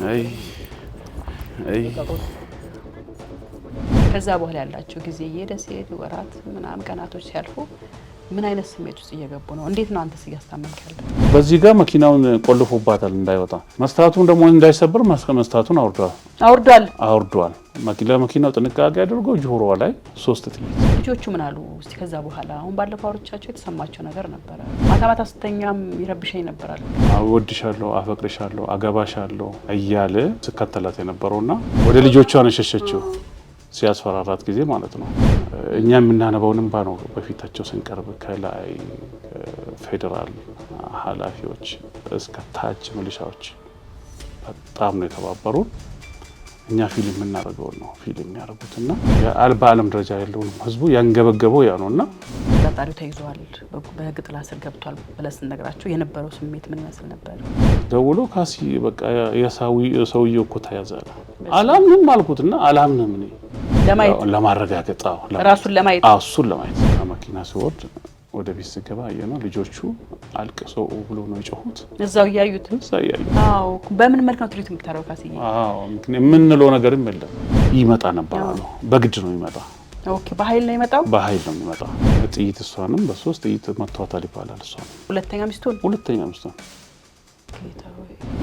አይ ከዛ በኋላ ያላችሁ ጊዜ እየደስ ይሄድ ወራት ምናምን ቀናቶች ሲያልፉ ምን አይነት ስሜት ውስጥ እየገቡ ነው? እንዴት ነው አንተስ እያስታመምክ ያለው? በዚህ ጋር መኪናውን ቆልፎባታል እንዳይወጣ። መስታቱን ደግሞ እንዳይሰበር መስታቱን አውርዷል። መኪናው ጥንቃቄ አድርጎ ጆሮዋ ላይ 3 ጥይት። ልጆቹ ምን አሉ? እስቲ ከዛ በኋላ አሁን ባለፈው አውርቻቸው የተሰማቸው ነገር ነበረ። ማታ ማታ ስተኛም ይረብሸኝ ነበር አለ። እወድሻለሁ፣ አፈቅርሻለሁ፣ አገባሻለሁ እያለ ስከተላት የነበረውና ወደ ልጆቿ ነሸሸችው ሲያስፈራራት ጊዜ ማለት ነው። እኛ የምናነበውን እንባ ነው በፊታቸው ስንቀርብ ከላይ ፌደራል ኃላፊዎች እስከ ታች ሚሊሻዎች በጣም ነው የተባበሩን። እኛ ፊልም የምናደርገው ነው ፊልም የሚያደርጉትና በዓለም ደረጃ ያለውን ህዝቡ ያንገበገበው ያ ነውና ተጠርጣሪው ተይዟል፣ በህግ ጥላ ስር ገብቷል ብለህ ስትነግራቸው የነበረው ስሜት ምን ይመስል ነበር? ደውሎ ካሲ በቃ ሰውዬው እኮ ተያዘ። አላምንም አልኩትና አላምንም እኔ ለማረጋገጥ ራሱን ለማየት እሱን ለማየት ከመኪና ሲወርድ ወደ ቤት ስገባ አየነው። ልጆቹ አልቅሰው ብሎ ነው የጮሁት። እዛው እያዩት። አዎ። በምን መልክ ነው ትሪት የምታረው ካሲዬ? አዎ፣ የምንለው ነገርም የለም። ይመጣ ነበር ነው በግድ ነው ይመጣ። ኦኬ። በኃይል ነው የመጣው? በኃይል ነው የሚመጣው። ጥይት እሷንም በ3 ጥይት መቷታል ይባላል። እሷ ሁለተኛ ሚስቱን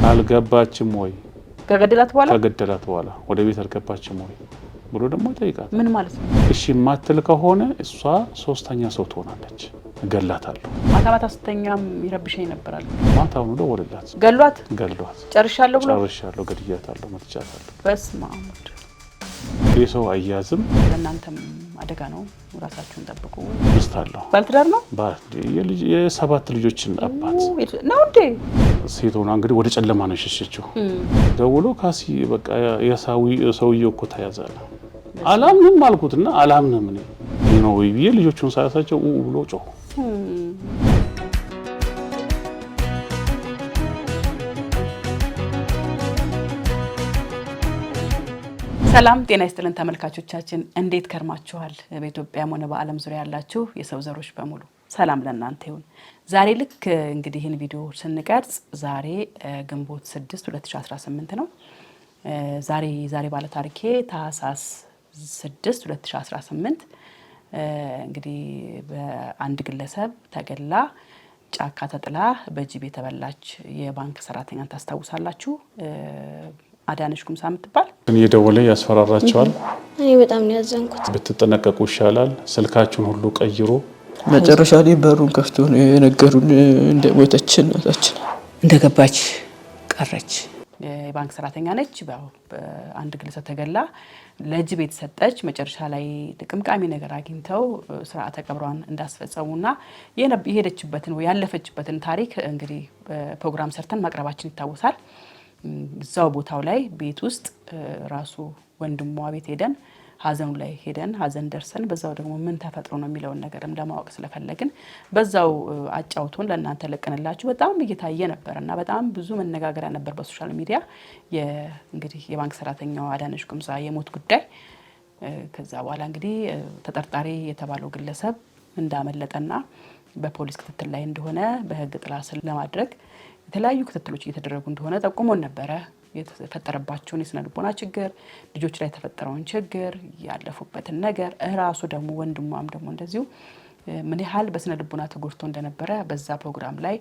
አልገባችም ወይ? ከገደላት በኋላ ወደ ቤት አልገባችም ወይ ብሎ ደግሞ ይጠይቃል። ምን ማለት ነው? እሺ የማትል ከሆነ እሷ 3ኛ ሰው ትሆናለች፣ እገላታለሁ። ማታ ማታ ስተኛም ይረብሸኝ ነበር አለ። ማታውን ደወለላት። ገሏት ጨርሻለሁ፣ ገድያታለሁ፣ መትቻታለሁ። በስመ አብ። የሰው አያዝም። ለእናንተም አደጋ ነው። ራሳችሁን ጠብቁ። ሚስት አለው። ባልትዳር ነው። የ7 ልጆችን አባት ነው እንዴ? ሴት ሆና እንግዲህ ወደ ጨለማ ነው የሸሸችው። ደውሎ ካሲ በቃ ሰውዬው እኮ ተያዘ። አላምንም አልኩትና አላምንም እኔ ነው ወይ ብዬ ልጆቹን ሳያሳቸው ብሎ ጮሁ። ሰላም ጤና ይስጥልን ተመልካቾቻችን፣ እንዴት ከርማችኋል? በኢትዮጵያም ሆነ በዓለም ዙሪያ ያላችሁ የሰው ዘሮች በሙሉ ሰላም ለእናንተ ይሁን። ዛሬ ልክ እንግዲህ ይህን ቪዲዮ ስንቀርጽ ዛሬ ግንቦት 6 2018 ነው። ዛሬ ባለ ታሪኬ ታህሳስ 6 2018 እንግዲህ በአንድ ግለሰብ ተገላ ጫካ ተጥላ በጅብ የተበላች የባንክ ሰራተኛን ታስታውሳላችሁ። አዳነች ኩምሳ የምትባል እየደወለ ያስፈራራቸዋል። እኔ በጣም ነው ያዘንኩት። ብትጠነቀቁ ይሻላል፣ ስልካችሁን ሁሉ ቀይሩ። መጨረሻ ላይ በሩን ከፍቶ ነው የነገሩን እንደሞተች እናታችን እንደገባች ቀረች። የባንክ ሰራተኛ ነች። በአንድ ግለሰብ ተገላ ለጅብ የተሰጠች መጨረሻ ላይ ጥቅምቃሚ ነገር አግኝተው ስርዓተ ቀብሯን እንዳስፈጸሙና የሄደችበትን ወይ ያለፈችበትን ታሪክ እንግዲህ ፕሮግራም ሰርተን ማቅረባችን ይታወሳል። እዛው ቦታው ላይ ቤት ውስጥ ራሱ ወንድሟ ቤት ሄደን ሀዘኑ ላይ ሄደን ሀዘን ደርሰን በዛው ደግሞ ምን ተፈጥሮ ነው የሚለውን ነገርም ለማወቅ ስለፈለግን በዛው አጫውቶን ለእናንተ ለቀንላችሁ። በጣም እየታየ ነበርና በጣም ብዙ መነጋገሪያ ነበር በሶሻል ሚዲያ እንግዲህ የባንክ ሰራተኛው አዳነች ኩምሳ የሞት ጉዳይ። ከዛ በኋላ እንግዲህ ተጠርጣሪ የተባለው ግለሰብ እንዳመለጠና በፖሊስ ክትትል ላይ እንደሆነ በህግ ጥላ ስር ለማድረግ የተለያዩ ክትትሎች እየተደረጉ እንደሆነ ጠቁሞን ነበረ። የተፈጠረባቸውን የስነ ልቦና ችግር፣ ልጆች ላይ የተፈጠረውን ችግር፣ ያለፉበትን ነገር እራሱ ደግሞ ወንድሟም ደግሞ እንደዚሁ ምን ያህል በስነ ልቦና ተጎድቶ እንደነበረ በዛ ፕሮግራም ላይ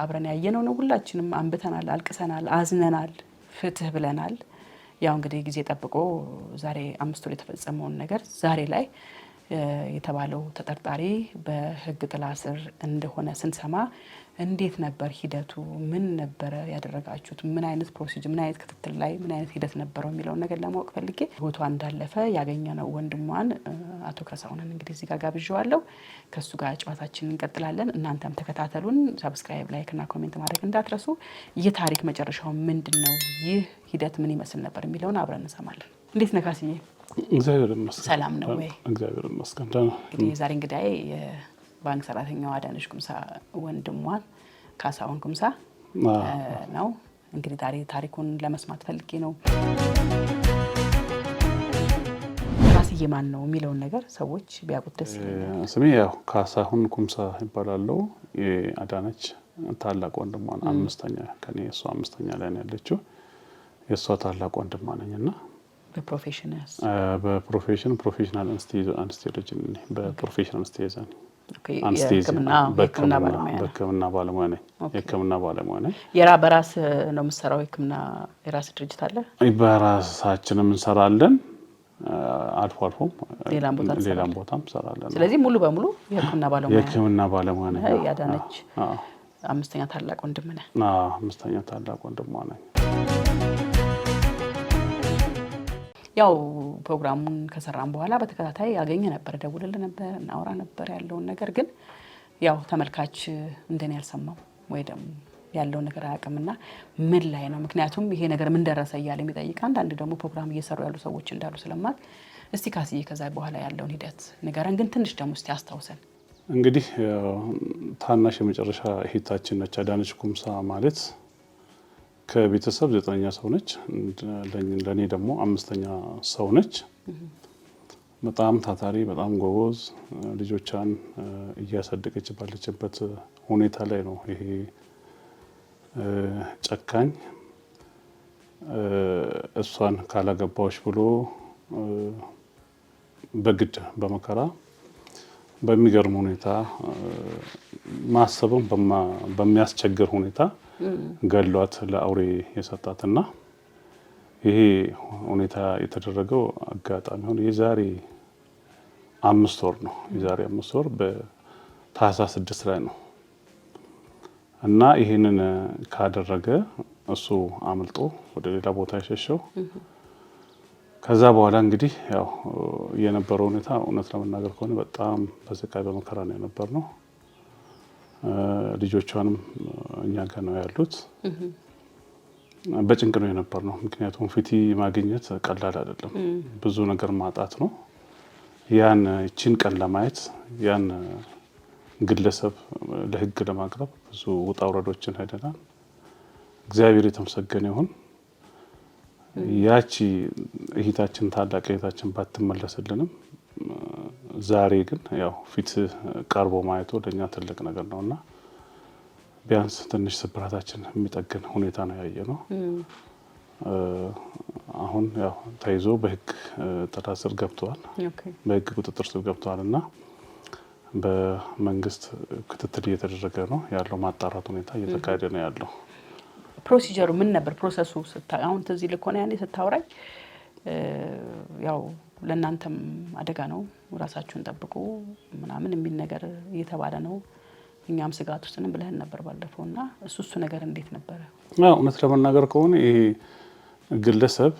አብረን ያየነው ነው። ሁላችንም አንብተናል፣ አልቅሰናል፣ አዝነናል፣ ፍትህ ብለናል። ያው እንግዲህ ጊዜ ጠብቆ ዛሬ 5 ወር የተፈጸመውን ነገር ዛሬ ላይ የተባለው ተጠርጣሪ በህግ ጥላ ስር እንደሆነ ስንሰማ እንዴት ነበር ሂደቱ? ምን ነበረ ያደረጋችሁት? ምን አይነት ፕሮሲጀር፣ ምን አይነት ክትትል ላይ ምን አይነት ሂደት ነበረው የሚለውን ነገር ለማወቅ ፈልጌ ህይወቷ እንዳለፈ ያገኘነው ወንድሟን አቶ ከሳሁንን እንግዲህ እዚህ ጋር ጋብዣዋለሁ። ከሱ ጋር ጨዋታችንን እንቀጥላለን። እናንተም ተከታተሉን። ሰብስክራይብ፣ ላይክ እና ኮሜንት ማድረግ እንዳትረሱ። ይህ ታሪክ መጨረሻው ምንድነው? ይህ ሂደት ምን ይመስል ነበር የሚለውን አብረን እንሰማለን። እንዴት ነህ ካስዬ? እግዚአብሔር ይመስገን። ሰላም ነው ወይ? እግዚአብሔር ይመስገን። እንግዲህ ዛሬ እንግዲህ ባንክ ሰራተኛው አዳነች ኩምሳ ወንድሟን ካሳሁን ኩምሳ ነው። እንግዲህ ዛሬ ታሪኩን ለመስማት ፈልጌ ነው። ካስዬ ማን ነው የሚለውን ነገር ሰዎች ቢያውቁት ደስ ይላል። ስሜ ያው ካሳሁን ኩምሳ ይባላል። የአዳነች ታላቅ ወንድሟን 5ኛ ከኔ እሷ 5ኛ ላይ ነው ያለችው። የሷ ታላቅ ወንድም ነኝና በፕሮፌሽን ፕሮፌሽናል አንስቴሎጂ በፕሮፌሽናል አንስቴዛ ነኝ። በህክምና ባለሙያ ነኝ። የህክምና ባለሙያ ነኝ። በራስ ነው የምሰራው? የህክምና የራስ ድርጅት አለ? በራሳችንም እንሰራለን፣ አልፎ አልፎም ሌላም ቦታም እንሰራለን። ስለዚህ ሙሉ በሙሉ የህክምና ባለሙያ ነኝ። ያዳነች አምስተኛ ታላቅ ወንድም ነኝ። አምስተኛ ታላቅ ወንድም ነኝ። ያው ፕሮግራሙን ከሰራን በኋላ በተከታታይ ያገኘ ነበር፣ ደውልልን ነበር፣ እናወራ ነበር ያለውን ነገር። ግን ያው ተመልካች እንደኔ ያልሰማው ወይ ደግሞ ያለውን ነገር አያውቅምና ምን ላይ ነው ምክንያቱም ይሄ ነገር ምን ደረሰ እያለ የሚጠይቅ አንዳንድ ደግሞ ፕሮግራም እየሰሩ ያሉ ሰዎች እንዳሉ ስለማቅ እስቲ ካስዬ ከዛ በኋላ ያለውን ሂደት ንገረን። ግን ትንሽ ደግሞ እስቲ አስታውሰን። እንግዲህ ታናሽ የመጨረሻ እህታችን ነች አዳነች ኩምሳ ማለት ከቤተሰብ 9ኛ ሰው ነች። ለኔ ደግሞ 5ኛ ሰው ነች። በጣም ታታሪ፣ በጣም ጎበዝ ልጆቿን እያሳደገች ባለችበት ሁኔታ ላይ ነው ይሄ ጨካኝ እሷን ካላገባዎች ብሎ በግድ በመከራ በሚገርም ሁኔታ ማሰብም በሚያስቸግር ሁኔታ ገሏት ለአውሬ የሰጣትና ይሄ ሁኔታ የተደረገው አጋጣሚ ሆነ የዛሬ 5 ወር ነው። የዛሬ 5 ወር በታህሳስ 6 ላይ ነው እና ይሄንን ካደረገ እሱ አምልጦ ወደ ሌላ ቦታ የሸሸው። ከዛ በኋላ እንግዲህ ያው የነበረው ሁኔታ እውነት ለመናገር ከሆነ በጣም በስቃይ በመከራ ነው የነበርነው። ልጆቿንም እኛ ጋር ነው ያሉት። በጭንቅ ነው የነበርነው። ምክንያቱም ፍትህ ማግኘት ቀላል አይደለም፣ ብዙ ነገር ማጣት ነው። ያን እቺን ቀን ለማየት ያን ግለሰብ ለህግ ለማቅረብ ብዙ ውጣ ውረዶችን ሄደናል። እግዚአብሔር የተመሰገነ ይሁን። ያቺ እህታችን ታላቅ እህታችን ባትመለስልንም ዛሬ ግን ያው ፊት ቀርቦ ማየቱ ለኛ ትልቅ ነገር ነውና ቢያንስ ትንሽ ስብራታችን የሚጠግን ሁኔታ ነው ያየነው። አሁን ያው ተይዞ በህግ ጥላ ስር ገብቷል፣ በህግ ቁጥጥር ስር ገብቷልና በመንግስት ክትትል እየተደረገ ነው ያለው። ማጣራት ሁኔታ እየተካሄደ ነው ያለው። ፕሮሲጀሩ ምን ነበር? ፕሮሰሱ አሁን ተዚህ ልኮና ያኔ ስታወራኝ ያው ለእናንተም አደጋ ነው፣ ራሳችሁን ጠብቁ ምናምን የሚል ነገር እየተባለ ነው። እኛም ስጋት ውስጥ ነን ብለህን ነበር ባለፈውና እሱ ነገር እንዴት ነበር? እውነት ለመናገር ከሆነ ይሄ ግለሰብ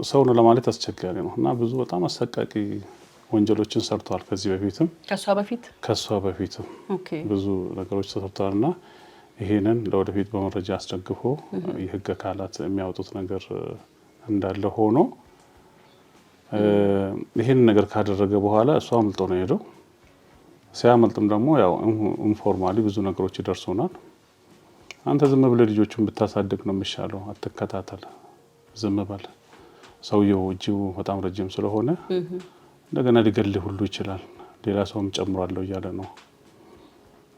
ሰው ነው ለማለት አስቸጋሪ ነው እና ብዙ በጣም አሰቃቂ ወንጀሎችን ሰርቷል። ከዚህ በፊትም ከሷ በፊትም ብዙ ነገሮች ተሰርተዋልና ይሄንን ለወደፊት በመረጃ አስደግፎ የህግ አካላት የሚያወጡት ነገር እንዳለ ሆኖ ይሄን ነገር ካደረገ በኋላ እሷ አምልጦ ነው ሄደው። ሲያመልጥም ደግሞ ያው ኢንፎርማሊ ብዙ ነገሮች ይደርሱናል። አንተ ዝም ብለህ ልጆቹን ብታሳድግ ነው የሚሻለው፣ አትከታተል፣ ዝም በል። ሰውየው እጅው በጣም ረጅም ስለሆነ እንደገና ሊገልህ ሁሉ ይችላል፣ ሌላ ሰውም ጨምሯለሁ እያለ ነው።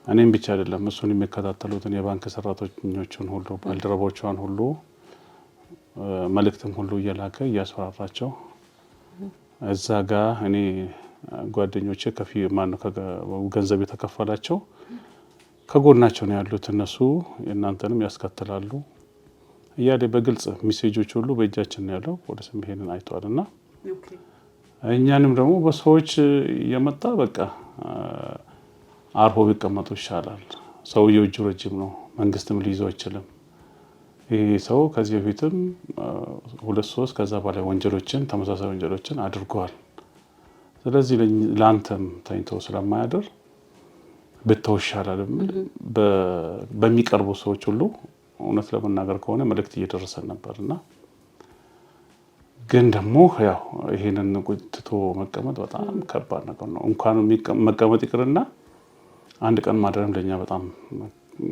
እኔም ብቻ አይደለም እሱን የሚከታተሉትን የባንክ ሰራተኞችን ሁሉ ባልደረቦቿን ሁሉ መልእክትም ሁሉ እየላከ እያስፈራራቸው እዛ ጋር እኔ ጓደኞቼ ገንዘብ የተከፈላቸው ከጎናቸው ነው ያሉት፣ እነሱ እናንተንም ያስከትላሉ እያለ በግልጽ ሜሴጆች ሁሉ በእጃችን ነው ያለው። ወደ ስም ይሄንን አይቷልና እኛንም ደግሞ በሰዎች እየመጣ በቃ አርፎ ቢቀመጡ ይሻላል። ሰውየው እጁ ረጅም ነው፣ መንግስትም ሊይዘው አይችልም። ይሄ ሰው ከዚህ በፊትም 2-3 ከዛ በላይ ወንጀሎችን ተመሳሳይ ወንጀሎችን አድርጓል። ስለዚህ ለአንተም ተኝቶ ስለማያደር ብተው ይሻላል በሚቀርቡ ሰዎች ሁሉ እውነት ለመናገር ከሆነ መልእክት እየደረሰን ነበርና ግን ደግሞ ያው ይሄንን ቁጥቶ መቀመጥ በጣም ከባድ ነገር ነው። እንኳን መቀመጥ ይቅርና አንድ ቀን ማድረም ለኛ በጣም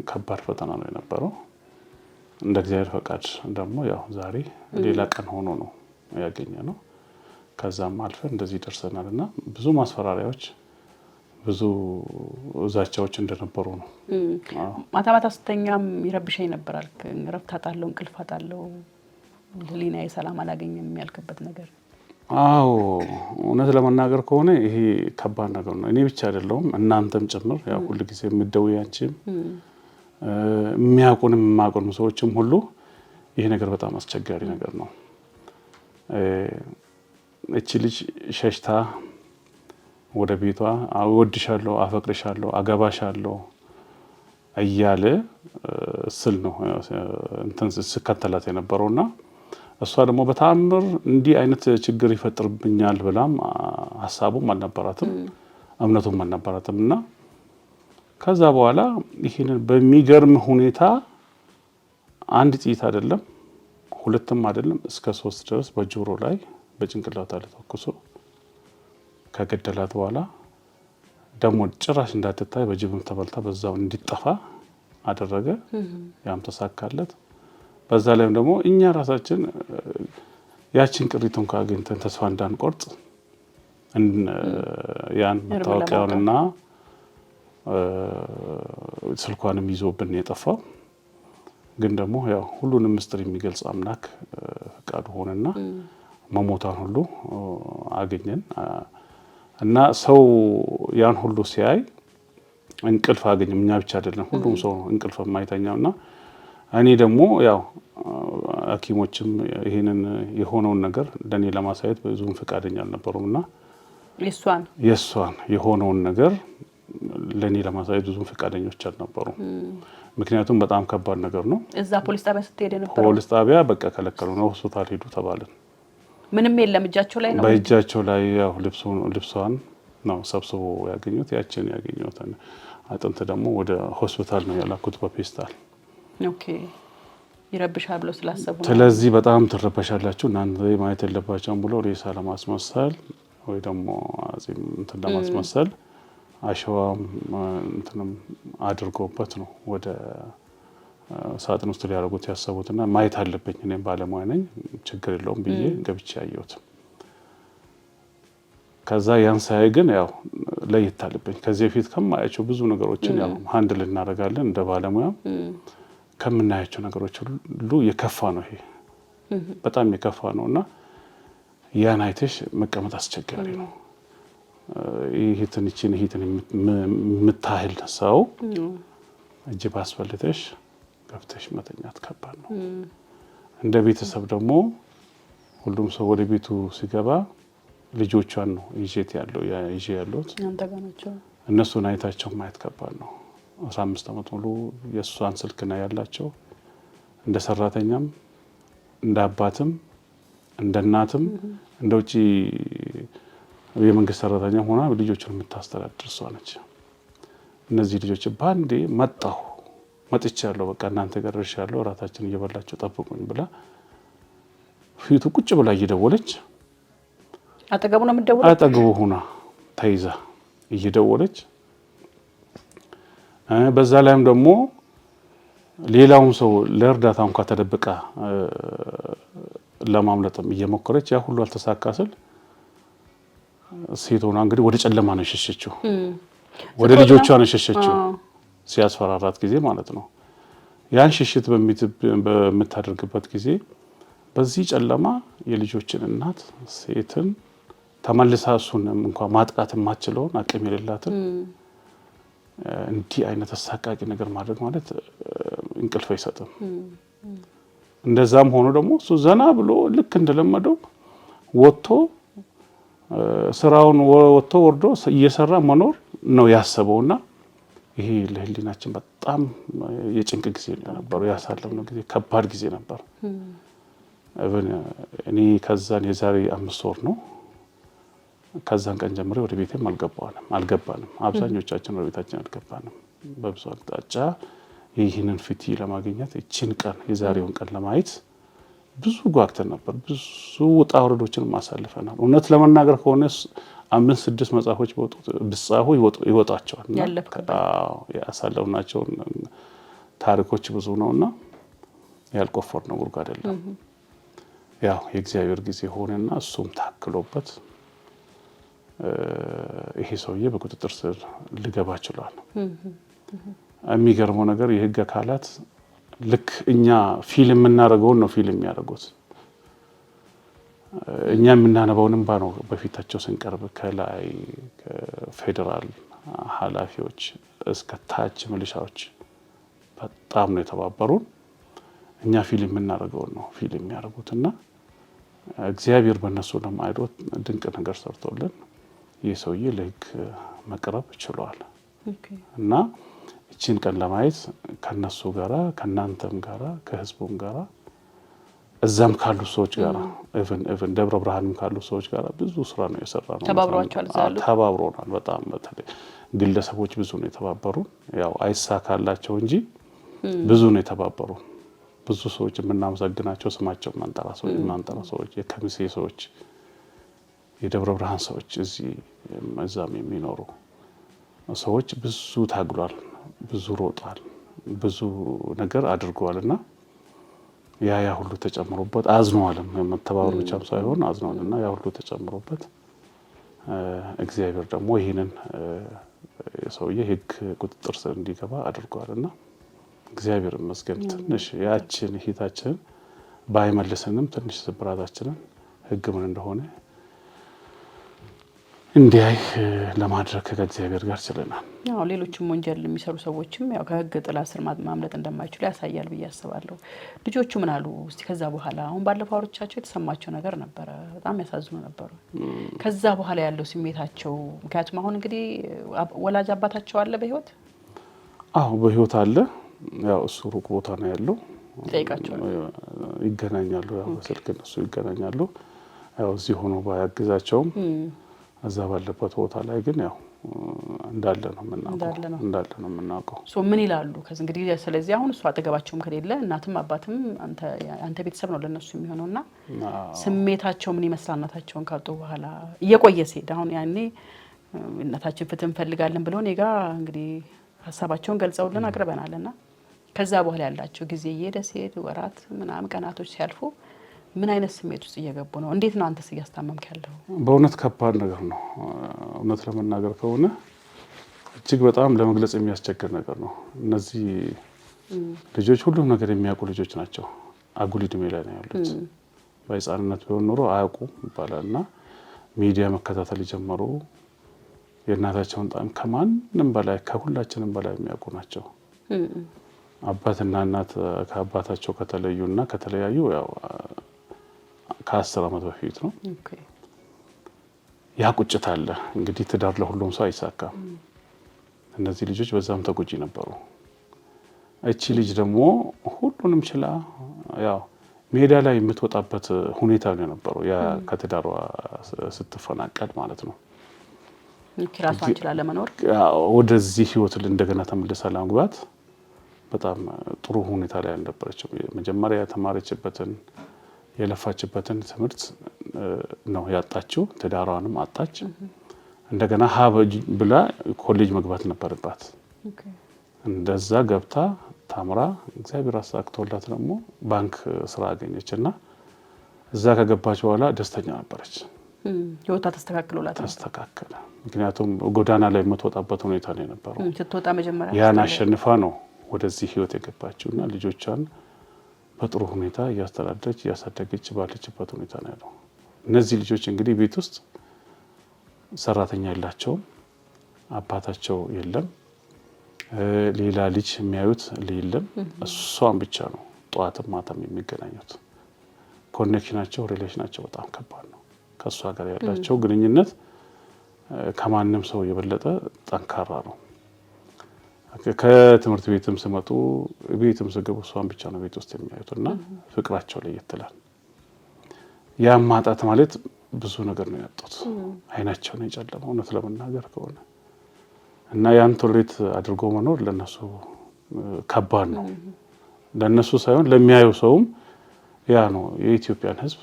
ከባድ ፈተና ነው የነበረው። እንደ እግዚአብሔር ፈቃድ ደግሞ ያው ዛሬ ሌላ ቀን ሆኖ ነው ያገኘነው። ከዛም አልፈን እንደዚህ ደርሰናልና ብዙ ማስፈራሪያዎች፣ ብዙ ዛቻዎች እንደነበሩ ነው። ማታ ማታ ስተኛም ይረብሸኝ ነበር አልክ። እረፍት አጣለሁ፣ እንቅልፍ አጣለሁ ህሊናዬ ሰላም አላገኘም የሚያልክበት ነገር? አዎ እውነት ለመናገር ከሆነ ይሄ ከባድ ነገር ነው። እኔ ብቻ አይደለሁም እናንተም ጭምር ያው ሁሉ ጊዜ የምትደውይ አንቺም የሚያውቁንም የማያውቁንም ሰዎችም ሁሉ ይሄ ነገር በጣም አስቸጋሪ ነገር ነው። እቺ ልጅ ሸሽታ ወደ ቤቷ እወድሻለሁ፣ አፈቅርሻለሁ፣ አገባሻለሁ እያለ ስል ነው እንትን ስከተላት የነበረውና እሷ ደግሞ በታምር እንዲህ አይነት ችግር ይፈጥርብኛል ብላም ሐሳቡም አልነበራትም እምነቱም አልነበራትም። እና ከዛ በኋላ ይሄንን በሚገርም ሁኔታ አንድ ጥይት አይደለም ሁለትም አይደለም እስከ 3 ድረስ በጆሮ ላይ በጭንቅላቷ ላይ ተኩሶ ከገደላት በኋላ ደግሞ ጭራሽ እንዳትታይ በጅብም ተበልታ በዛው እንዲጠፋ አደረገ። ያም ተሳካለት። በዛ ላይም ደግሞ እኛ ራሳችን ያችን ቅሪቱን ካገኝተን ተስፋ እንዳንቆርጥ ያን መታወቂያውንና ስልኳንም ይዞብን የጠፋው ግን ደግሞ ያው ሁሉንም ምስጢር የሚገልጽ አምላክ ፈቃዱ ሆነና መሞታን ሁሉ አገኘን። እና ሰው ያን ሁሉ ሲያይ እንቅልፍ አገኘም። እኛ ብቻ አይደለም ሁሉም ሰው እንቅልፍ የማይተኛውና እኔ ደግሞ ያው ሐኪሞችም ይሄንን የሆነውን ነገር ለኔ ለማሳየት ብዙም ፈቃደኛ አልነበሩምና የሷን የሆነውን ነገር ለኔ ለማሳየት ብዙም ፈቃደኞች አልነበሩም። ምክንያቱም በጣም ከባድ ነገር ነው። እዛ ፖሊስ ጣቢያ ስትሄድ ነበር? ፖሊስ ጣቢያ በቃ ከለከሉ ነው። ሆስፒታል ሄዱ ተባልን። ምንም የለም እጃቸው ላይ ነው? በእጃቸው ላይ ያው ልብሷን ነው ሰብስቦ ያገኙት። ያችን ያገኙት አጥንት ደግሞ ወደ ሆስፒታል ነው ያላኩት በፔስታል። ኦኬ ይረብሻል ብለው ስላሰቡ ነው። ስለዚህ በጣም ትረበሻላችሁ እናንተ ማየት የለባቸውም ብሎ ሬሳ ለማስመሰል ወይ ደግሞ አዚም እንትን ለማስመሰል አሸዋም እንትንም አድርጎበት ነው ወደ ሳጥን ውስጥ ሊያደርጉት ያሰቡትና ማየት አለብኝ እኔም ባለሙያ ነኝ ችግር የለውም ብዬ ገብቼ ያየሁት። ከዛ ያን ሳይ ግን ያው ለየት አለብኝ። ከዚህ በፊት ከማያቸው ብዙ ነገሮችን ያው ሃንድል እናደርጋለን እንደ ባለሙያ ከምናያቸው ነገሮች ሁሉ የከፋ ነው ይሄ በጣም የከፋ ነውና ያን አይተሽ መቀመጥ አስቸጋሪ ነው። ይሄ ትንችን የምታህል ሰው እጅ ባስፈልተሽ ገብተሽ መተኛት ከባድ ነው። እንደ ቤተሰብ ደግሞ ሁሉም ሰው ወደ ቤቱ ሲገባ ልጆቿን ነው ይዤ ያሉት እነሱን አይታቸው ማየት ከባድ ነው። 15 ዓመት ሙሉ የእሷን ስልክ ነው ያላቸው። እንደ ሰራተኛም እንደ አባትም እንደ እናትም እንደ ውጪ የመንግስት ሰራተኛ ሆና ልጆቹን የምታስተዳድር እሷ ነች። እነዚህ ልጆች ባንዴ መጥቻለሁ በቃ እናንተ ጋር እርሻለሁ እራታችን እየበላችሁ ጠብቁኝ ብላ ፊቱ ቁጭ ብላ እየደወለች አጠገቡ ነው የምትደውለው። አጠገቡ ሆና ተይዛ እየደወለች በዛ ላይም ደግሞ ሌላውም ሰው ለእርዳታ እንኳን ተደብቃ ለማምለጥም እየሞከረች ያ ሁሉ አልተሳካስል ሴት ሆና እንግዲህ ወደ ጨለማ ነው የሸሸችው። ወደ ልጆቿ ነው የሸሸችው ሲያስፈራራት ጊዜ ማለት ነው። ያን ሽሽት በምታደርግበት ጊዜ በዚህ ጨለማ የልጆችን እናት ሴትን ተመልሳ እሱን እንኳን ማጥቃት የማትችለውን አቅም የሌላትን እንዲህ አይነት አሳቃቂ ነገር ማድረግ ማለት እንቅልፍ አይሰጥም። እንደዛም ሆኖ ደግሞ እሱ ዘና ብሎ ልክ እንደለመደው ወጥቶ ስራውን ወጥቶ ወርዶ እየሰራ መኖር ነው ያሰበውና ይሄ ለህሊናችን በጣም የጭንቅ ጊዜ ነበር ያሳለፍነው ጊዜ ከባድ ጊዜ ነበር። እኔ ከዛን የዛሬ 5 ወር ነው ከዛን ቀን ጀምሮ ወደ ቤቴም አልገባንም። አብዛኞቻችን ወደ ቤታችን አልገባንም። በብዙ አቅጣጫ ይህንን ፍትህ ለማግኘት እቺን ቀን የዛሬውን ቀን ለማየት ብዙ ጓግተን ነበር። ብዙ ውጣ ውረዶችን ማሳልፈናል። እውነት ለመናገር ከሆነ 5-6 መጽሐፎች ቢጻፉ ይወጣቸዋል። ያሳለፍናቸው ታሪኮች ብዙ ነውና ያልቆፈርነው ጉድጓድ አይደለም። ያው የእግዚአብሔር ጊዜ ሆነና እሱም ታክሎበት ይሄ ሰውዬ በቁጥጥር ስር ሊገባ ችሏል። የሚገርመው ነገር የህግ አካላት ልክ እኛ ፊልም የምናደርገውን ነው ፊልም የሚያደርጉት። እኛ የምናነበውን እንባ ነው በፊታቸው ስንቀርብ ከላይ ከፌደራል ኃላፊዎች እስከ ታች ሚሊሻዎች በጣም ነው የተባበሩን። እኛ ፊልም የምናደርገውን ነው ፊልም የሚያደርጉትና እግዚአብሔር በእነሱ ለማይዶት ድንቅ ነገር ሰርቶልን ይህ ሰውዬ ለህግ መቅረብ ችሏል። እና እቺን ቀን ለማየት ከነሱ ጋራ ከናንተም ጋራ ከህዝቡም ጋራ እዛም ካሉ ሰዎች ጋራ ኢቭን ደብረ ብርሃንም ካሉ ሰዎች ጋራ ብዙ ስራ ነው የሰራነው። ተባብሮናል። በጣም በተለይ ግለሰቦች ብዙ ነው የተባበሩን። ያው አይሳካላቸው እንጂ ብዙ ነው የተባበሩ። ብዙ ሰዎች የምናመሰግናቸው ስማቸው ማንጠራ ሰዎች የከሚሴ ሰዎች፣ የደብረ ብርሃን ሰዎች፣ እዛም የሚኖሩ ሰዎች ብዙ ታግሏል፣ ብዙ ሮጧል፣ ብዙ ነገር አድርገዋልና ያ ሁሉ ተጨምሮበት አዝነዋልም። መተባበር ብቻም ሳይሆን አዝነዋልና ያ ሁሉ ተጨምሮበት እግዚአብሔር ደግሞ ይሄንን ሰውዬ ህግ ቁጥጥር ስር እንዲገባ አድርጓልና እግዚአብሔር ይመስገን። ትንሽ ያችን ሂታችን ባይመልስንም ትንሽ ስብራታችንን ህግ ምን እንደሆነ እንዲያይ ለማድረግ ከእግዚአብሔር ጋር ችለናል። ያው ሌሎችም ወንጀል የሚሰሩ ሰዎችም ያው ከህግ ጥላ ስር ማምለጥ እንደማይችሉ ያሳያል ብዬ አስባለሁ። ልጆቹ ምን አሉ እስቲ ከዛ በኋላ? አሁን ባለፈው አውርቻቸው የተሰማቸው ነገር ነበረ፣ በጣም ያሳዝኑ ነበሩ። ከዛ በኋላ ያለው ስሜታቸው፣ ምክንያቱም አሁን እንግዲህ ወላጅ አባታቸው አለ በህይወት? አዎ በህይወት አለ። ያው እሱ ሩቅ ቦታ ነው ያለው። ጠይቃቸዋል፣ ይገናኛሉ፣ ያው በስልክ እነሱ ይገናኛሉ። ያው እዚህ ሆኖ ባያግዛቸውም እዛ ባለበት ቦታ ላይ ግን ያው እንዳለ ነው የምናውቀው። ምን ይላሉ ከዚህ እንግዲህ? ስለዚህ አሁን እሱ አጠገባቸውም ከሌለ እናትም አባትም አንተ ቤተሰብ ነው ለነሱ የሚሆነውና ስሜታቸው ምን ይመስላል? እናታቸውን ካጡ በኋላ እየቆየ ሲሄድ አሁን ያኔ እናታችን ፍትህ እንፈልጋለን ብለው እኔ ጋር እንግዲህ ሀሳባቸውን ገልጸውልን አቅርበናልና ከዛ በኋላ ያላቸው ጊዜ እየሄደ ሲሄድ ወራት ምናምን ቀናቶች ሲያልፉ ምን አይነት ስሜት ውስጥ እየገቡ ነው? እንዴት ነው አንተስ እያስታመምክ ያለው? በእውነት ከባድ ነገር ነው። እውነት ለመናገር ከሆነ እጅግ በጣም ለመግለጽ የሚያስቸግር ነገር ነው። እነዚህ ልጆች ሁሉም ነገር የሚያውቁ ልጆች ናቸው። አጉል ዕድሜ ላይ ነው ያሉት። በህፃንነት ቢሆን ኖሮ አያውቁም ይባላልና ሚዲያ መከታተል የጀመሩ የእናታቸውን ጣዕም ከማንም በላይ ከሁላችንም በላይ የሚያውቁ ናቸው። አባትና እናት ከአባታቸው ከተለዩና ከተለያዩ ያው ከ10 ዓመት በፊት ነው። ያ ቁጭት አለ እንግዲህ። ትዳር ለሁሉም ሰው አይሳካም። እነዚህ ልጆች በዛም ተጎጂ ነበሩ። እቺ ልጅ ደግሞ ሁሉንም ችላ ያው ሜዳ ላይ የምትወጣበት ሁኔታ ነው የነበረው። ያ ከትዳሯ ስትፈናቀል ማለት ነው። ራሷን ችላ ለመኖር ወደዚህ ህይወት እንደገና ተመልሳ ለመግባት በጣም ጥሩ ሁኔታ ላይ አልነበረችም። መጀመሪያ የተማረችበትን የለፋችበትን ትምህርት ነው ያጣችው። ትዳሯንም አጣች። እንደገና ሀበጅ ብላ ኮሌጅ መግባት ነበረባት። እንደዛ ገብታ ታምራ እግዚአብሔር አሳክቶላት ደግሞ ባንክ ስራ አገኘችና እዛ ከገባች በኋላ ደስተኛ ነበረች። ህይወቷ ተስተካከለ። ምክንያቱም ጎዳና ላይ የምትወጣበት ሁኔታ ነው የነበረው። ስትወጣ መጀመሪያ ያን አሸንፋ ነው ወደዚህ ህይወት የገባችውና ልጆቿን በጥሩ ሁኔታ እያስተዳደረች እያሳደገች ባለችበት ሁኔታ ነው ያለው። እነዚህ ልጆች እንግዲህ ቤት ውስጥ ሰራተኛ የላቸውም፣ አባታቸው የለም፣ ሌላ ልጅ የሚያዩት የለም። እሷን ብቻ ነው ጠዋትም ማታም የሚገናኙት። ኮኔክሽናቸው ሪሌሽናቸው በጣም ከባድ ነው። ከእሷ ጋር ያላቸው ግንኙነት ከማንም ሰው የበለጠ ጠንካራ ነው። ከትምህርት ቤትም ሲመጡ ቤትም ሲገቡ እሷን ብቻ ነው ቤት ውስጥ የሚያዩትና ፍቅራቸው ለየት ይላል። ያ ማጣት ማለት ብዙ ነገር ነው ያጡት። አይናቸው ነው የጨለመው እውነት ለመናገር ከሆነ እና ያን ቶሌት አድርጎ መኖር ለነሱ ከባድ ነው። ለነሱ ሳይሆን ለሚያዩ ሰውም ያ ነው የኢትዮጵያን ሕዝብ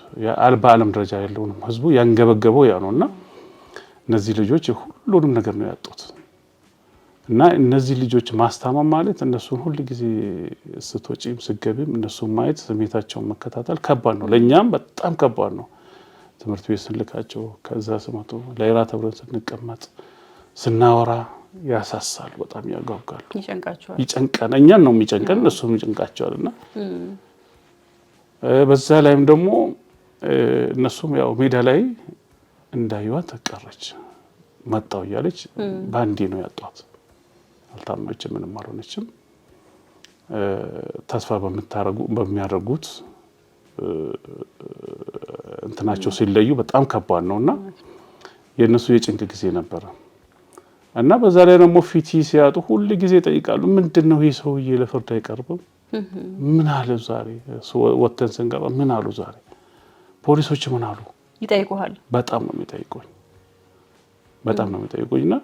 በዓለም ደረጃ ያለውንም ሕዝቡ ያንገበገበው ያ ነውና እነዚህ ልጆች ሁሉንም ነገር ነው ያጡት። እና እነዚህ ልጆች ማስታመም ማለት እነሱን ሁሉ ጊዜ ስትወጪም ስትገቢም እነሱን ማየት ስሜታቸውን መከታተል ከባድ ነው። ለኛም በጣም ከባድ ነው። ትምህርት ቤት ስንልካቸው ከዛ ስመጡ ለይራት አብረን ስንቀመጥ ስናወራ ያሳሳል፣ በጣም ያጓጓሉ፣ ይጨንቃል። እኛን ነው የሚጨንቀን፣ እነሱም ይጨንቃቸዋልና በዛ ላይም ደግሞ እነሱም ያው ሜዳ ላይ እንዳይዋት ቀረች። መጣው እያለች ባንዴ ነው ያጧት። አልታመመችም፣ ምንም አልሆነችም። ተስፋ በሚያደርጉት እንትናቸው ሲለዩ በጣም ከባድ ነውና የነሱ የጭንቅ ጊዜ ነበረ እና በዛ ላይ ደግሞ ፊቲ ሲያጡ ሁሉ ጊዜ ይጠይቃሉ። ምንድነው ይሄ ሰውዬ ለፍርድ አይቀርብም? ምን አለ ዛሬ ወተን ስንገባ ምን አሉ ዛሬ ፖሊሶች ምን አሉ ይጠይቁሃል። በጣም ነው የሚጠይቁኝና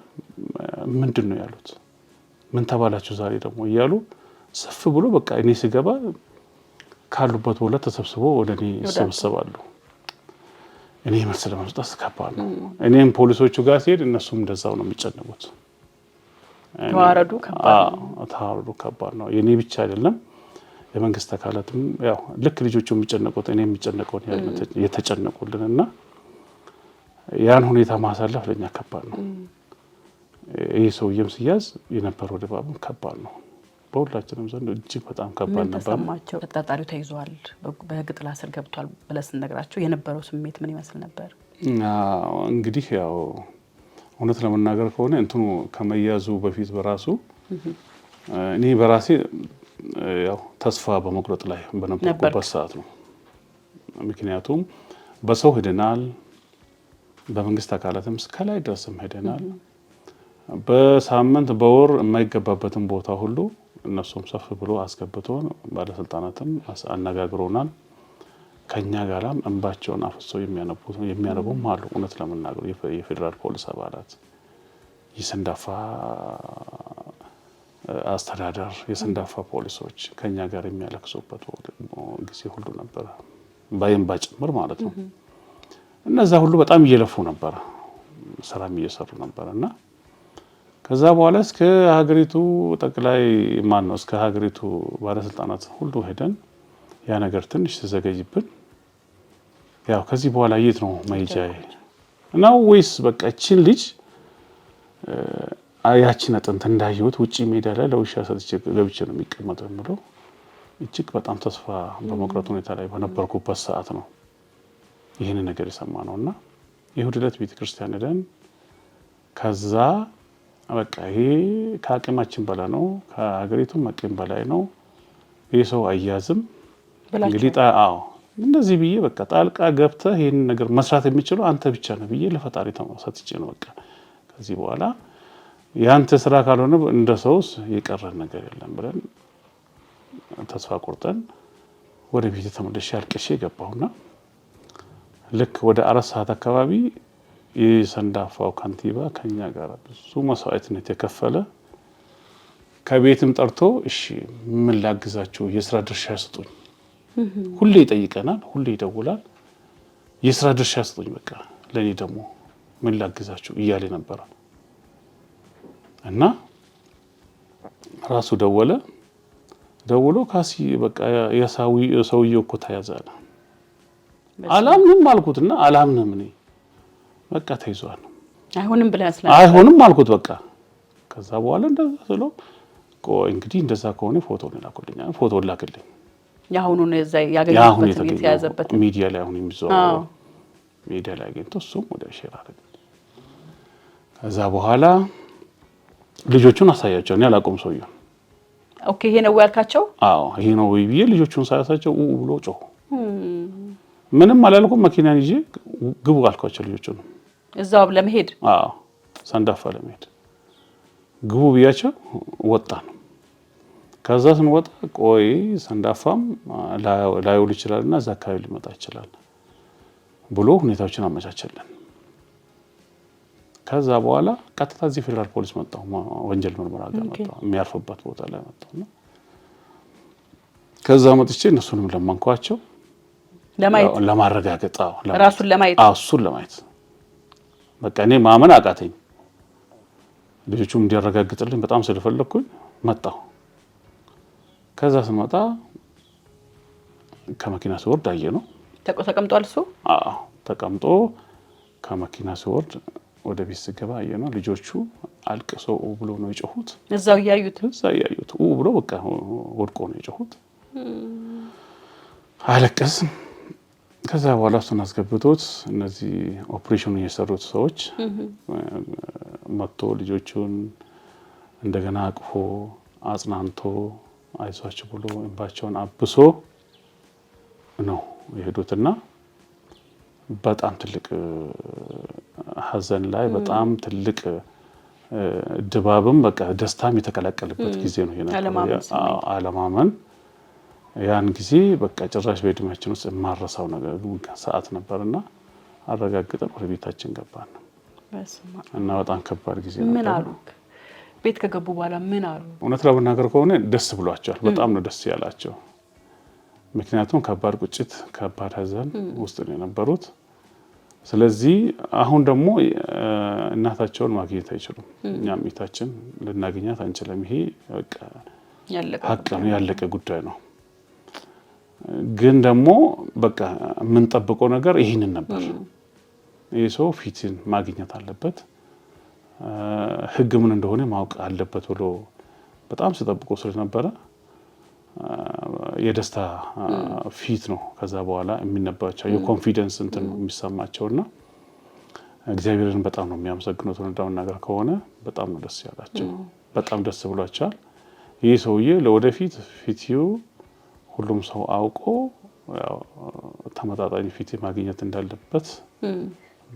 ምንድነው ያሉት? ምን ተባላችሁ ዛሬ ደግሞ እያሉ ሰፍ ብሎ በቃ እኔ ስገባ ካሉበት ወለ ተሰብስቦ ወደ እኔ ይሰበሰባሉ። እኔ መልስ ለመስጠት ከባድ ነው። እኔም ፖሊሶቹ ጋር ሲሄድ እነሱም እንደዛው ነው የሚጨነቁት። ተዋረዱ ከባድ ነው። የኔ ብቻ አይደለም የመንግስት አካላትም ያው ልክ ልጆቹ የሚጨነቁት እኔ የሚጨነቀውን የተጨነቁልንና ያን ሁኔታ ማሳለፍ ለኛ ከባድ ነው። ይሄ ሰውዬም ሲያዝ የነበረው ድባብም ከባድ ነው። በሁላችንም ዘንድ እጅግ በጣም ከባድ ነበር። ተጠርጣሪው ተይዟል፣ በህግ ጥላ ስር ገብቷል ብለህ ስትነግራቸው የነበረው ስሜት ምን ይመስል ነበር? እንግዲህ ያው እውነት ለመናገር ከሆነ እንትኑ ከመያዙ በፊት በራሱ እኔ በራሴ ያው ተስፋ በመቁረጥ ላይ በነበርኩበት ሰዓት ነው። ምክንያቱም በሰው ሄደናል፣ በመንግስት አካላትም እስከላይ ድረስም ሄደናል። በሳምንት በወር የማይገባበትን ቦታ ሁሉ እነሱም ሰፍ ብሎ አስገብቶን ባለስልጣናትም አነጋግሮናል። ከኛ ጋራም እንባቸውን አፍሰው የሚያነቡም አሉ። እውነት ለመናገር የፌደራል ፖሊስ አባላት፣ የሰንዳፋ አስተዳደር፣ የሰንዳፋ ፖሊሶች ከኛ ጋር የሚያለቅሱበት ጊዜ ሁሉ ነበር፣ ባይንባ ጭምር ማለት ነው። እነዛ ሁሉ በጣም እየለፉ ነበር፣ ስራም እየሰሩ ነበርና ከዛ በኋላ እስከ ሀገሪቱ ጠቅላይ እስከ ሀገሪቱ ባለስልጣናት ሁሉ ሄደን ያ ነገር ትንሽ ተዘገይብን ያው ከዚህ በኋላ የት ነው መሄጃዬ ነው ወይስ በቃ እቺን ልጅ ያቺን አጥንት እንዳየሁት ውጪ ሜዳ ላይ ለውሻ ሰጥቼ ገብቼ ነው የሚቀመጠው ብሎ እጅግ በጣም ተስፋ በመቁረጥ ሁኔታ ላይ በነበርኩበት ሰዓት ነው ይሄን ነገር የሰማነውና ይሁድ ዕለት ቤተክርስቲያን ሄደን ከዛ በቃ ይሄ ከአቅማችን በላይ ነው፣ ከሀገሪቱም አቅም በላይ ነው፣ ይሄ ሰው አያዝም እንግዲህ እንደዚህ ብዬ በቃ ጣልቃ ገብተህ ይሄን ነገር መስራት የሚችለው አንተ ብቻ ነህ ብዬ ለፈጣሪ ተማሰጥቼ ነው በቃ ከዚህ በኋላ ያንተ ስራ ካልሆነ እንደ ሰውስ የቀረን ነገር የለም ብለን ተስፋ ቆርጠን ወደ ቤት ተመልሼ አልቅሼ ገባሁና ልክ ወደ 4 ሰዓት አካባቢ የሰንዳፋው ካንቲባ ከኛ ጋር ብዙ መስዋዕትነት የከፈለ ከቤትም ጠርቶ እሺ ምን ላግዛችሁ የስራ ድርሻ ስጡኝ፣ ሁሌ ይጠይቀናል፣ ሁሌ ይደውላል፣ የስራ ድርሻ ስጡኝ በቃ ለኔ ደግሞ ምን ላግዛችሁ እያለ ነበር እና ራሱ ደውሎ ካሲ በቃ ሰውዬው እኮ ተያዘ። አላምንም አልኩትና አላምንም እኔ በቃ ተይዟል አይሆንም አልኩት በቃ። ከዛ በኋላ እንደዛ ስለ እንግዲህ እንደዛ ከሆነ ፎቶ ላኩልኝ፣ ፎቶ ላክልኝ ያሁኑን እዛ ያገኘበት የተያዘበት ሚዲያ ላይ አሁን የሚዘዋወው ሚዲያ ላይ አገኝቶ እሱም ወደ ሼር አደረገ። ከዛ በኋላ ልጆቹን አሳያቸው፣ እኔ አላቆም ሰውዬው ኦኬ ይሄ ነው ያልካቸው? አዎ ይሄ ነው ወይ ብዬ ልጆቹን ሳያሳቸው ብሎ ጮሁ። ምንም አላልኩም፣ መኪናን ይዤ ግቡ አልኳቸው ልጆቹን እዛው ለመሄድ ሰንዳፋ ለመሄድ ግቡ ብያቸው ወጣን። ከዛ ስንወጣ ቆይ ሰንዳፋም ላይውል ይችላልና እዛ አካባቢ ሊመጣ ይችላል ብሎ ሁኔታዎችን አመቻቸልን። ከዛ በኋላ ቀጥታ እዚህ ፌደራል ፖሊስ መጣሁ፣ ወንጀል ምርመራ ጋር መጣሁ፣ የሚያርፍበት ቦታ ላይ መጣሁና ከዛ መጥቼ እነሱንም ለማንኳቸው ለማረጋገጥ ራሱን ለማየት እሱን ለማየት በቃ እኔ ማመን አቃተኝ። ልጆቹም እንዲያረጋግጥልኝ በጣም ስለፈለኩኝ መጣሁ። ከዛ ስመጣ ከመኪና ሲወርድ አየነው ተቀምጧል። እሱ ተቀምጦ ከመኪና ሲወርድ ወደ ቤት ስገባ አየነው። ልጆቹ አልቅሰው ብሎ ነው የጮሁት። እዛው ያዩት ብሎ በቃ ወድቆ ነው የጮሁት። አለቀስን። ከዛ በኋላ እሱን አስገብቶት እነዚህ ኦፕሬሽኑ የሰሩት ሰዎች መጥቶ ልጆቹን እንደገና አቅፎ አጽናንቶ አይዟችሁ ብሎ እንባቸውን አብሶ ነው የሄዱትና በጣም ትልቅ ሀዘን ላይ በጣም ትልቅ ድባብም በቃ ደስታም የተቀላቀለበት ጊዜ ነው አለማመን ያን ጊዜ በቃ ጭራሽ በእድሜያችን ውስጥ የማረሳው ነገር ሰዓት ነበርና አረጋግጠን ወደ ቤታችን ገባን እና በጣም ከባድ ጊዜ ነበር። ምን አሉ? ቤት ከገቡ በኋላ ምን አሉ? እውነት ለመናገር ከሆነ ደስ ብሏቸዋል። በጣም ነው ደስ ያላቸው። ምክንያቱም ከባድ ቁጭት፣ ከባድ ሀዘን ውስጥ ነው የነበሩት። ስለዚህ አሁን ደግሞ እናታቸውን ማግኘት አይችሉም። እኛም ቤታችን ልናገኛት አንችልም። ይሄ በቃ ያለቀ ጉዳይ ነው። ግን ደግሞ በቃ የምንጠብቀው ነገር ይህንን ነበር። ይህ ሰው ፊትን ማግኘት አለበት፣ ሕግ ምን እንደሆነ ማወቅ አለበት ብሎ በጣም ስጠብቆ ስለነበረ የደስታ ፊት ነው ከዛ በኋላ የሚነበባቸው የኮንፊደንስ እንትን ነው የሚሰማቸውና እግዚአብሔርን በጣም ነው የሚያመሰግኑት። እንደውን ነገር ከሆነ በጣም ነው ደስ ያላቸው። በጣም ደስ ብሏቸዋል። ይህ ሰውዬ ለወደፊት ፊትዩ ሁሉም ሰው አውቆ ተመጣጣኝ ፊት ማግኘት እንዳለበት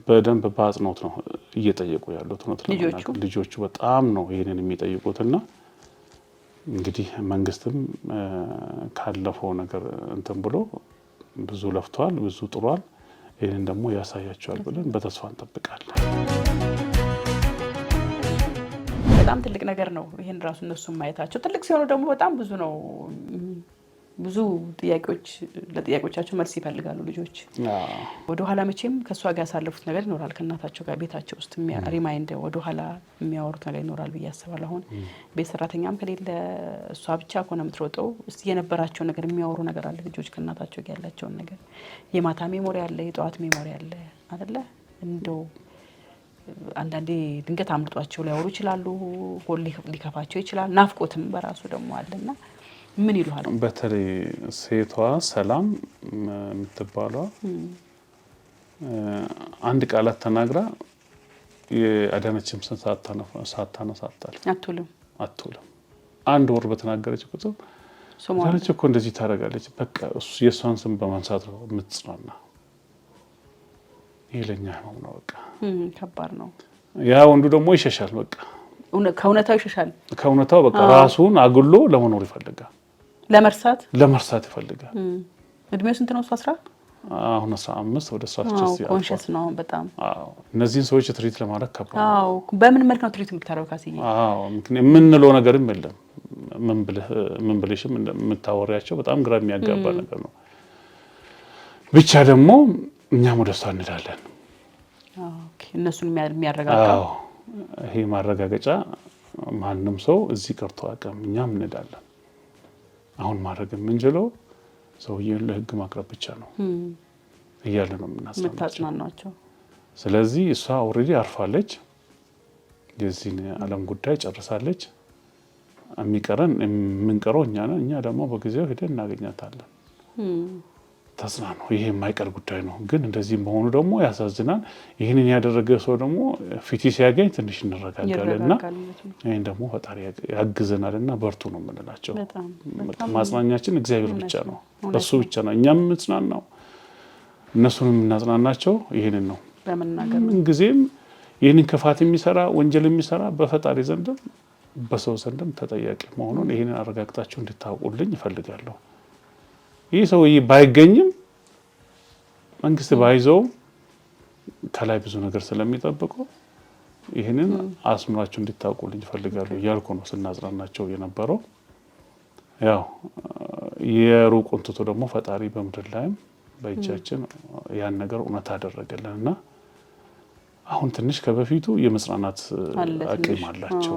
በደንብ በአጽንኦት ነው እየጠየቁ ያሉት። ልጆቹ በጣም ነው ይሄንን የሚጠይቁትና እንግዲህ መንግስትም ካለፈው ነገር እንትን ብሎ ብዙ ለፍቷል፣ ብዙ ጥሯል። ይሄንን ደግሞ ያሳያቸዋል ብለን በተስፋ እንጠብቃለን። በጣም ትልቅ ነገር ነው። ይሄን ራሱ እነሱ ማየታቸው ትልቅ ሲሆኑ ደግሞ በጣም ብዙ ነው። ብዙ ለጥያቄዎቻቸው መልስ ይፈልጋሉ ልጆች። ወደ ኋላ መቼም ከሷ ጋር ያሳለፉት ነገር ይኖራል። ከእናታቸው ጋር ቤታቸው ውስጥ ሪማይንድ ወደ ኋላ የሚያወሩት ነገር ይኖራል ብዬ አስባለሁ። አሁን ቤት ሰራተኛም ከሌለ እሷ ብቻ ከሆነ የምትሮጠው እስቲ የነበራቸው ነገር የሚያወሩ ነገር አለ። ልጆች ከእናታቸው ጋር ያላቸውን ነገር የማታ ሜሞሪ አለ፣ የጠዋት ሜሞሪ አለ አይደለ? እንደው አንዳንዴ ድንገት አምልጧቸው ሊያወሩ ይችላሉ። ጎል ሊከፋቸው ይችላል። ናፍቆትም በራሱ ደግሞ አለና ምን ይሉሃል? በተለይ ሴቷ ሰላም የምትባሏ አንድ ቃላት ተናግራ የአዳነችም ስም ሳታነሳታል አትውልም። አንድ ወር በተናገረች ቁጥር አዳነች እኮ እንደዚህ ታደርጋለች። በቃ እሱ የእሷን ስም በማንሳት ነው የምትጽናና። ይሄ ለኛ ነው በቃ ከባድ ነው። ያ ወንዱ ደግሞ ይሸሻል። በቃ ከእውነታው ይሸሻል። ከእውነታው በቃ ራሱን አግሎ ለመኖር ይፈልጋል። ለመርሳት ይፈልጋል። እድሜው ስንት ነው? 10 አሁን 15 ወደ 16 ያለው ኮንሽስ ነው በጣም። እነዚህን ሰዎች ትሪት ለማድረግ ከባድ ነው። በምን መልክ ነው ትሪት የምታደርገው? ካስዬ የምንለው ነገርም የለም። ምን ብለሽም የምታወሪያቸው በጣም ግራ የሚያጋባ ነገር ነው። ብቻ ደግሞ እኛም ወደ እሷ እንሄዳለን። እነሱን የሚያረጋጋው ይሄ ማረጋገጫ ማንም ሰው እዚህ ቀርቶ አቅም እኛም እንሄዳለን። አሁን ማድረግ የምንችለው ሰውዬን ለሕግ ማቅረብ ብቻ ነው እያለ ነው የምናጽናናቸው። ስለዚህ እሷ ኦልሬዲ አርፋለች፣ የዚህን ዓለም ጉዳይ ጨርሳለች። የምንቀረው እኛ ነን። እኛ ደግሞ በጊዜው ሄደን እናገኛታለን። ተጽናኑ። ይሄ የማይቀር ጉዳይ ነው። ግን እንደዚህ መሆኑ ደግሞ ያሳዝናል። ይህንን ያደረገ ሰው ደግሞ ፊት ሲያገኝ ትንሽ እንረጋጋለንና ይህን ደግሞ ፈጣሪ ያግዘናልና በርቱ ነው የምንላቸው። ማጽናኛችን እግዚአብሔር ብቻ ነው፣ በሱ ብቻ ነው እኛም የምንጽናናው፣ እነሱንም የምናጽናናቸው ይህንን ነው። ምንጊዜም ይህንን ክፋት የሚሰራ ወንጀል የሚሰራ በፈጣሪ ዘንድም በሰው ዘንድም ተጠያቂ መሆኑን ይህንን አረጋግጣችሁ እንድታውቁልኝ እፈልጋለሁ። ይህ ሰውዬ ባይገኝም መንግስት ባይዘውም ከላይ ብዙ ነገር ስለሚጠብቀው ይህንን አስምራችሁ እንድታውቁልኝ እፈልጋለሁ እያልኩ ነው ስናጽናናቸው የነበረው። ያው የሩቁን ትቶ ደግሞ ፈጣሪ በምድር ላይም በእጃችን ያን ነገር እውነት አደረገልንና አሁን ትንሽ ከበፊቱ የመጽናናት አቅም አላቸው።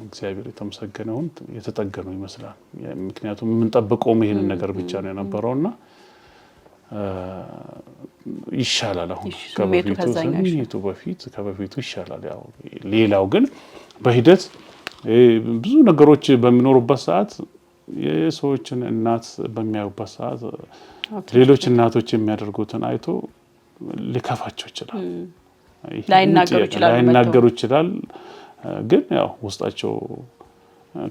እግዚአብሔር የተመሰገነውን የተጠገነው ይመስላል። ምክንያቱም የምንጠብቀውም ይሄንን ነገር ብቻ ነው የነበረውና ይሻላል። አሁን ከበፊቱ ይሻላል። ያው ሌላው ግን በሂደት ብዙ ነገሮች በሚኖሩበት ሰዓት የሰዎችን እናት በሚያዩበት ሰዓት ሌሎች እናቶች የሚያደርጉትን አይቶ ሊከፋቸው ይችላል፣ ላይናገሩ ይችላል። ግን ያው ውስጣቸው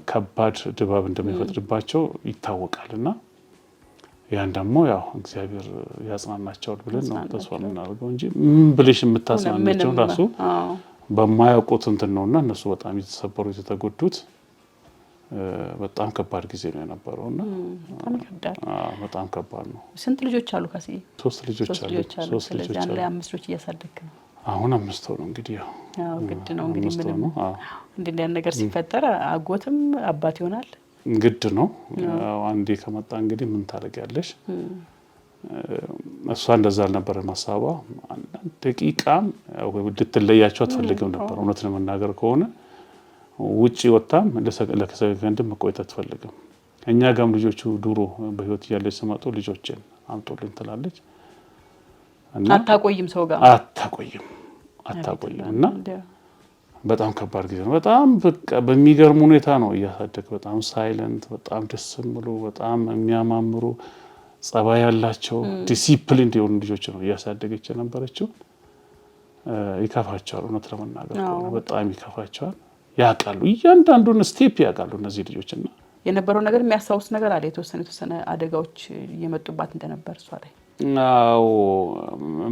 ከባድ ድባብ እንደሚፈጥርባቸው ይታወቃልና ያን ደግሞ ያው እግዚአብሔር ያጽናናቸዋል ብለን ነው ተስፋ የምናደርገው እንጂ ምን ብለሽ የምታጽናናቸው ራሱ በማያውቁት እንትን ነውና እነሱ በጣም የተሰበሩ የተጎዱት በጣም ከባድ ጊዜ ነው የነበረውና በጣም ከባድ ነው። ስንት ልጆች አሉ ካስዬ? 3 ልጆች አሉ። ስለዚህ አንድ ላይ 5 ልጆች እያሳደግክ ነው? አሁን 5 ነው እንግዲህ ያው ግድ ነው እንግዲህ ምንም እንዲህ ነገር ሲፈጠር አጎትም አባት ይሆናል ግድ ነው። ያው አንዴ ከመጣ እንግዲህ ምን ታደርጊያለሽ? እሷ እንደዛ አልነበረ ማሳባ አንድ ደቂቃም ልትለያቸው አትፈልግም ነበር። እውነት ለመናገር ከሆነ ውጪ ወጣም ለሰከንድ መቆየት አትፈልግም። እኛ ጋም ልጆቹ ድሮ በህይወት ያለች ሲመጡ ልጆችን አምጦልኝ ትላለች እና አታቆይም፣ ሰው ጋር አታቆይም እና በጣም ከባድ ጊዜ ነው። በጣም በቃ በሚገርም ሁኔታ ነው እያሳደግ በጣም ሳይለንት፣ በጣም ደስ የሚሉ በጣም የሚያማምሩ ጸባይ ያላቸው ዲሲፕሊን የሆኑ ልጆች ነው እያሳደገች የነበረችው። ይከፋቸዋል፣ እውነት ለመናገር ከሆነ በጣም ይከፋቸዋል። ያውቃሉ፣ እያንዳንዱን ስቴፕ ያውቃሉ እነዚህ ልጆችና የነበረው ነገር የሚያስታውስ ነገር አለ። የተወሰነ አደጋዎች እየመጡባት እንደነበር እሷ ላይ። አዎ፣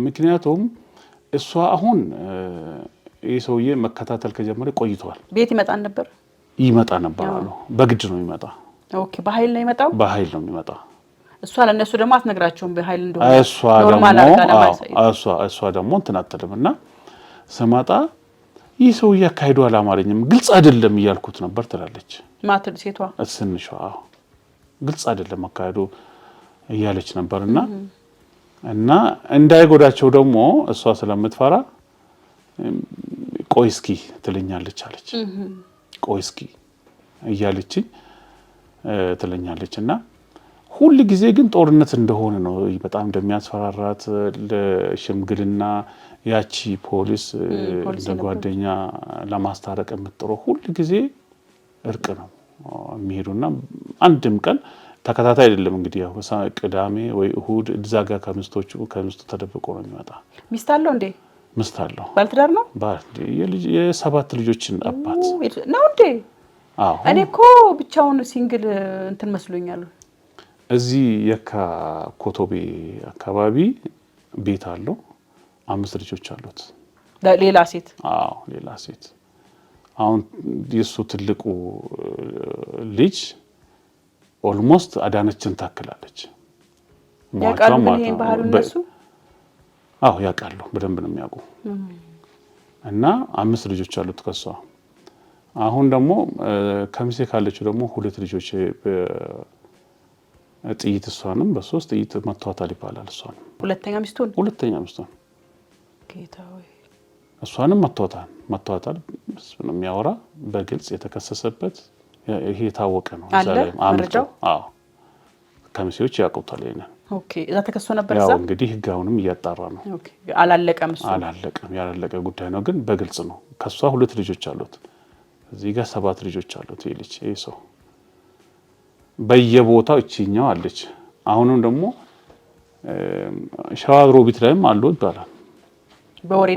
ምክንያቱም እሷ አሁን ይህ ሰውዬ መከታተል ከጀመረ ቆይቷል። ቤት ይመጣን ነበር አሉ። በግድ ነው ይመጣ። ኦኬ፣ በኃይል ነው ይመጣው። በኃይል ነው የሚመጣ። እሷ ለነሱ ደግሞ አትነግራቸውም በኃይል እንደሆነ። እሷ ደግሞ እንትን አትልምና ስመጣ ይህ ሰውዬ አካሄዱ አላማረኝም፣ ግልጽ አይደለም እያልኩት ነበር ትላለች። ማትል ሴቷ እስንሿ ግልጽ አይደለም አካሄዱ እያለች ነበርና እና እንዳይጎዳቸው ደግሞ እሷ ስለምትፈራ ቆይ እስኪ ትለኛለች አለች። ቆይ እስኪ እያለች ትለኛለችና ሁሉ ጊዜ ግን ጦርነት እንደሆነ ነው፣ በጣም እንደሚያስፈራራት ለሽምግልና ያቺ ፖሊስ ለጓደኛ ለማስታረቅ የምትጥረው ሁሉ ጊዜ እርቅ ነው የሚሄዱና አንድም ቀን ተከታታይ አይደለም እንግዲህ ያው ቅዳሜ ወይ እሁድ እዛጋ ከሚስቱ ተደብቆ ነው የሚመጣ። ሚስት አለው እንዴ? ሚስት አለው። ባልትዳር ነው? የ7 ልጆችን አባት ነው እንዴ? አዎ። እኔ እኮ ብቻውን ሲንግል እንትን መስሎኛል። እዚህ የካ ኮቶቤ አካባቢ ቤት አለው። 5 ልጆች አሉት። ሌላ ሴት? አዎ፣ ሌላ ሴት። አሁን የሱ ትልቁ ልጅ ኦልሞስት አዳነችን ታክላለች። ያውቃሉ ይሄን ባህሉ እነሱ? አዎ ያውቃሉ፣ በደንብ ነው የሚያውቁ። እና 5 ልጆች አሉት ከሷ። አሁን ደግሞ ከሚሴ ካለችው ደግሞ 2 ልጆች ጥይት እሷንም በ3 ጥይት መቷታል ይባላል። እሷንም ሁለተኛ ሚስቱን ጌታዬ እሷንም መቷታል ነው የሚያወራ። በግልጽ የተከሰሰበት ይሄ የታወቀ ነው። ዛሬም አምርጫው ከሚሴዎች ያውቁታል ይሄንን። ኦኬ፣ እዛ ተከሶ ነበር። እዛ ያው እንግዲህ ህጋውንም እያጣራ ነው። ኦኬ፣ አላለቀም። ያላለቀ ጉዳይ ነው። ግን በግልጽ ነው። ከሷ 2 ልጆች አሉት። እዚህ ጋር 7 ልጆች አሉት። ይሄ ሰው በየቦታው እቺኛው አለች። አሁንም ደግሞ ሸዋሮቢት ላይም አሉ ይባላል። በወሬ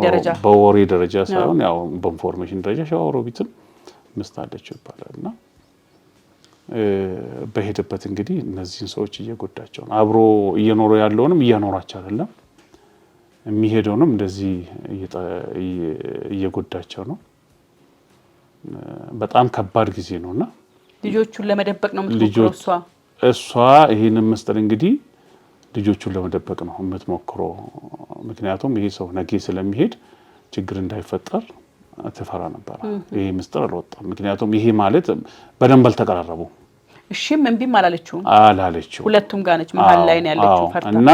ደረጃ ሳይሆን ያው በኢንፎርሜሽን ደረጃ ሸዋሮቢትም ሚስት አለችው ይባላልና በሄደበት እንግዲህ እነዚህን ሰዎች እየጎዳቸው ነው። አብሮ እየኖሩ ያለውንም እያኖራቸው አይደለም፣ የሚሄደውንም እንደዚህ እየጎዳቸው ነው። በጣም ከባድ ጊዜ ነውና ልጆቹን ለመደበቅ ነው የምትሞክረው እሷ ይሄንን መስጠት እንግዲህ ልጆቹን ለመደበቅ ነው የምትሞክረው። ምክንያቱም ይሄ ሰው ነገ ስለሚሄድ ችግር እንዳይፈጠር ትፈራ ነበር። ይሄ ምስጢር አልወጣም። ምክንያቱም ይሄ ማለት በደንብ አልተቀራረቡ። እሺም እምቢም አላለችው። ሁለቱም ጋር ነች፣ መሀል ላይ ነው ያለችው ፈርታ። እና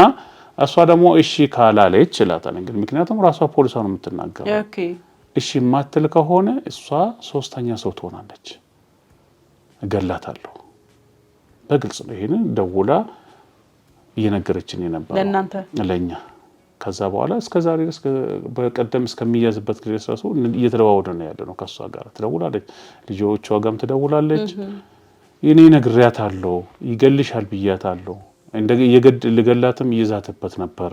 እሷ ደግሞ እሺ ካላለች ይላታል እንግዲህ። ምክንያቱም ራሷ ፖሊሷ ነው የምትናገረው። ኦኬ፣ እሺ የማትል ከሆነ እሷ 3ኛ ሰው ትሆናለች፣ እገላታለሁ። በግልጽ ነው ይሄንን ደውላ እየነገረችን የነበረው ለእናንተ ለኛ። ከዛ በኋላ እስከዛሬ ድረስ በቀደም እስከሚያዝበት ጊዜ ድረስ እየተደዋወደ ነው ያለው። ከሷ ጋር ትደውላለች፣ ልጆቿ ጋርም ትደውላለች። እኔ ነግሬያታለሁ፣ ይገልሻል ብያታለሁ፣ የግድ ልገላትም ይዛተበት ነበር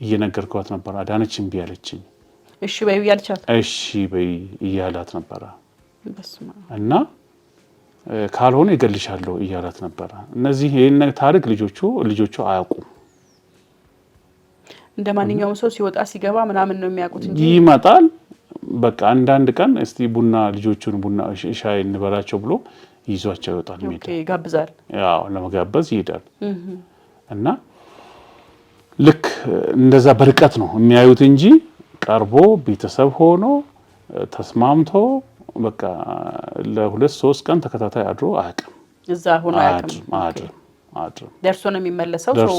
እየነገርኳት ነበር አዳነች እምቢ አለችኝ እሺ በይ ያልቻት እሺ በይ እያላት ነበር እና ካልሆነ ይገልሻለሁ እያላት ነበር እነዚህ ይሄን ታሪክ ልጆቹ አያውቁም እንደማንኛውም ሰው ሲወጣ ሲገባ ምናምን ነው የሚያውቁት እንጂ ይመጣል በቃ አንዳንድ ቀን እስቲ ቡና ልጆቹን ቡና ሻይ እንበላቸው ብሎ ይዟቸው ይወጣል ሜዳ ይጋብዛል ያው ለመጋበዝ ይሄዳል እና ልክ እንደዛ በርቀት ነው የሚያዩት እንጂ ቀርቦ ቤተሰብ ሆኖ ተስማምቶ በቃ ለ2-3 ቀን ተከታታይ አድሮ አያውቅም እዛ ሆኖ አያውቅም ደርሶ ነው የሚመለሰው ሰው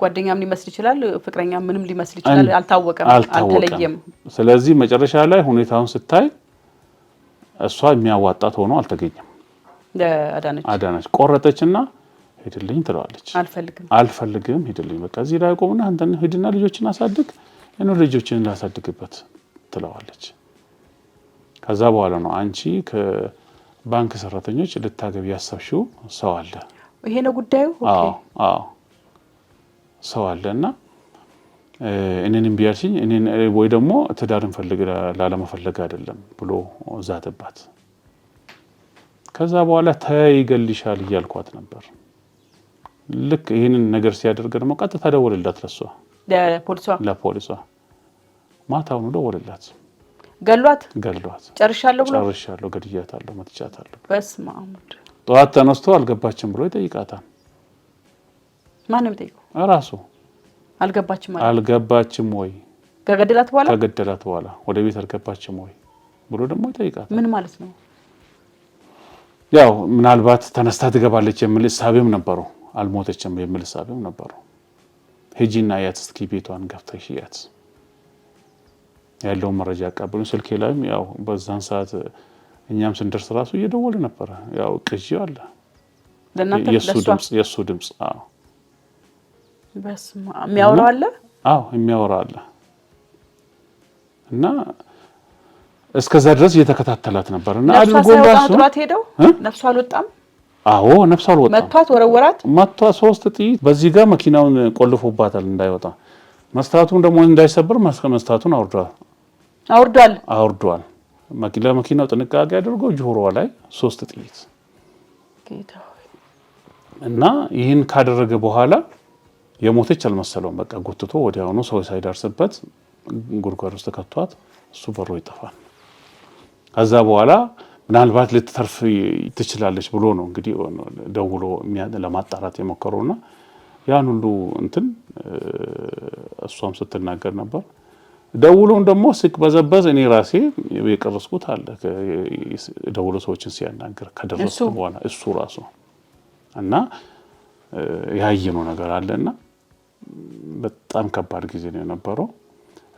ጓደኛም ሊመስል ይችላል ፍቅረኛ ምንም ሊመስል ይችላል አልታወቀም አልተለየም ስለዚህ መጨረሻ ላይ ሁኔታውን ስታይ እሷ የሚያዋጣት ሆኖ አልተገኘም አዳነች ቆረጠችና ሄድልኝ ትለዋለች አልፈልግም ሄድልኝ በቃ እዚህ ላይ ቆምና አንተን ሄድና ልጆችን አሳድግ እኔ ልጆችን ላሳድግበት ትለዋለች ከዛ በኋላ ነው አንቺ ከባንክ ሰራተኞች ልታገቢ ያሰብሽው ሰው አለ ይሄ ነው ጉዳዩ አዎ ሰው አለና እኔንም ቢያልሽኝ እኔን ወይ ደግሞ ትዳርን ፈልግ ላለመፈለግ አይደለም ብሎ ዛተባት ከዛ በኋላ ተይገልሻል ይያልኳት ነበር ልክ ይሄንን ነገር ሲያደርግ ደግሞ ቀጥታ ደወለላት ለፖሊሷ ማታውን ደወለላት ገሏት ጨርሻለሁ ገድያታለሁ መትቻታለሁ በስመ አብ ጠዋት ተነስቶ አልገባችም ብሎ ይጠይቃታል ማንም ይጠይቀው ራሱ አልገባችም ወይ ከገደላት በኋላ ወደ ቤት አልገባችም ወይ ብሎ ደግሞ ይጠይቃታል ምን ማለት ነው ያው ምናልባት ተነስታ ትገባለች የሚል ሐሳብም ነበረው አልሞተችም የሚል ሐሳብም ነበረው ሄጂና ያት እስኪ ቤቷን ገፍተሽ ያት ያለው መረጃ አቀበሉን ስልኬ ላይም ያው በዛን ሰዓት እኛም ስንደርስ ራሱ እየደወለ ነበር ያው ቅጂው አለ የሱ ድምጽ በስመ አብ የሚያወራው አለ የሚያወራው አለ እና እስከዛ ድረስ እየተከታተላት ነበርና አድርጎላሱ ጥራት ሄደው ነፍሱ አልወጣም ነፍሱ አልወጣም መቷት ወረወራት 3 ጥይት በዚህ ጋር መኪናውን ቆልፎባታል እንዳይወጣ መስታቱን ደግሞ እንዳይሰበር መስታቱን አውርዷል መኪናው ጥንቃቄ አድርጎ ጆሮዋ ላይ 3 ጥይት እና ይህን ካደረገ በኋላ የሞተች አልመሰለውም በቃ ጎትቶ ወዲያውኑ ሰው ሳይደርስበት ጉድጓድ ውስጥ ከተቷት እሱ በሮ ይጠፋል ከዛ በኋላ ምናልባት ልትተርፍ ትችላለች ብሎ ነው እንግዲህ ደውሎ ለማጣራት የሞከረውና ያን ሁሉ እንትን እሷም ስትናገር ነበር ደውሎን ደግሞ በዘበዝ እኔ ራሴ የቀረስኩት አለ ደውሎ ሰዎችን ሲያናገር ከደረሰ በኋላ እሱ ራሱ እና ያየነው ነገር አለና በጣም ከባድ ጊዜ ነው የነበረው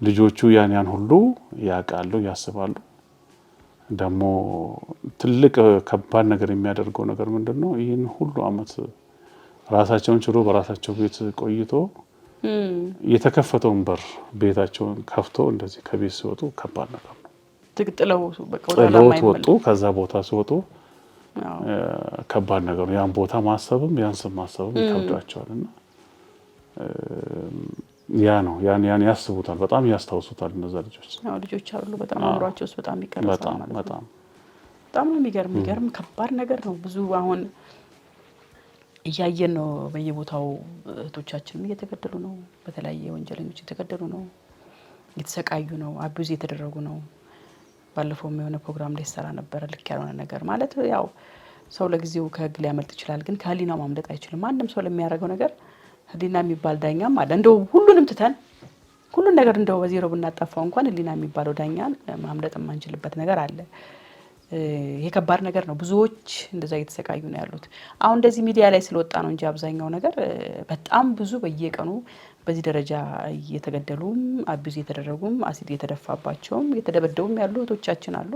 ልጆቹ ያን ሁሉ ያቃሉ ያስባሉ ደግሞ ትልቅ ከባድ ነገር የሚያደርገው ነገር ምንድነው ይሄን ሁሉ አመት ራሳቸውን ችሎ በራሳቸው ቤት ቆይቶ የተከፈተውን በር ቤታቸውን ከፍቶ እንደዚህ ከቤት ሲወጡ ከባድ ነገር ነው ትግጥለው ወጡ ከዛ ቦታ ሲወጡ ከባድ ነገር ነው ያን ቦታ ማሰብም ማሰብም ይከብዳቸዋልና ያን ያስቡታል በጣም ያስታውሱታል እነዛ ልጆች አሉ በጣም አምሯቸውስ በጣም ይቀርጻል በጣም ነው የሚገርም ከባድ ነገር ነው ብዙ አሁን እያየን ነው በየቦታው እህቶቻችንም እየተገደሉ ነው በተለያየ ወንጀለኞች እየተገደሉ ነው እየተሰቃዩ ነው አቢዩዝ እየተደረጉ ነው ባለፈው የሆነ ፕሮግራም ላይ ሰራ ነበር ልክ ያልሆነ ነገር ማለት ያው ሰው ለጊዜው ከህግ ሊያመልጥ ይችላል ግን ከህሊናው ማምለጥ አይችልም ማንንም ሰው ለሚያደርገው ነገር ህሊና የሚባል ዳኛም አለ እንደው ሁሉንም ትተን ሁሉን ነገር እንደው በዜሮ ብናጣፋው እንኳን ህሊና የሚባለው ዳኛን ማምለጥ የማንችልበት ነገር አለ ይሄ ከባድ ነገር ነው ብዙዎች እንደዛ እየተሰቃዩ ነው ያሉት አሁን እንደዚህ ሚዲያ ላይ ስለወጣ ነው እንጂ አብዛኛው ነገር በጣም ብዙ በየቀኑ በዚህ ደረጃ እየተገደሉም አቢዩዝ እየተደረጉም አሲድ እየተደፋባቸውም እየተደበደቡም ያሉ እህቶቻችን አሉ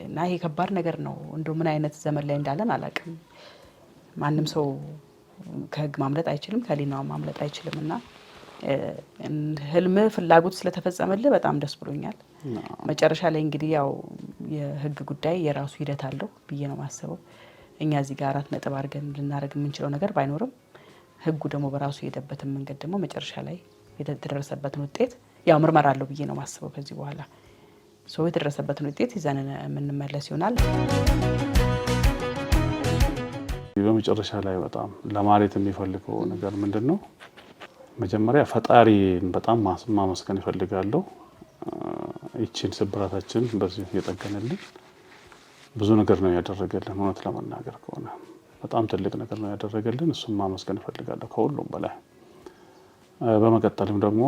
እና ይሄ ከባድ ነገር ነው እንደው ምን አይነት ዘመን ላይ እንዳለን አላውቅም ማንንም ሰው ከህግ ማምለጥ አይችልም ከህሊናው ማምለጥ አይችልምና ህልም ፍላጎት ስለተፈጸመልህ በጣም ደስ ብሎኛል መጨረሻ ላይ እንግዲህ ያው የህግ ጉዳይ የራሱ ሂደት አለው ብዬ ነው ማሰበው እኛ እዚህ ጋር 4 ነጥብ አድርገን ልናደርግ የምንችለው ነገር ባይኖርም ህጉ ደግሞ በራሱ የሄደበትን መንገድ ደግሞ መጨረሻ ላይ የተደረሰበትን ውጤት ያው ምርመራ አለው ብዬ ነው ማስበው። ከዚህ በኋላ ሰው የተደረሰበትን ውጤት ይዘን የምንመለስ ይሆናል። በመጨረሻ ላይ በጣም ለማለት የሚፈልገው ነገር ምንድነው? መጀመሪያ ፈጣሪን በጣም ማመስገን ይፈልጋለሁ። ይቺን ስብራታችን በዚህ የጠገነልን ብዙ ነገር ነው ያደረገልን። እውነት ለመናገር ከሆነ በጣም ትልቅ ነገር ነው ያደረገልን። እሱም ማመስገን እፈልጋለሁ ከሁሉም በላይ። በመቀጠልም ደግሞ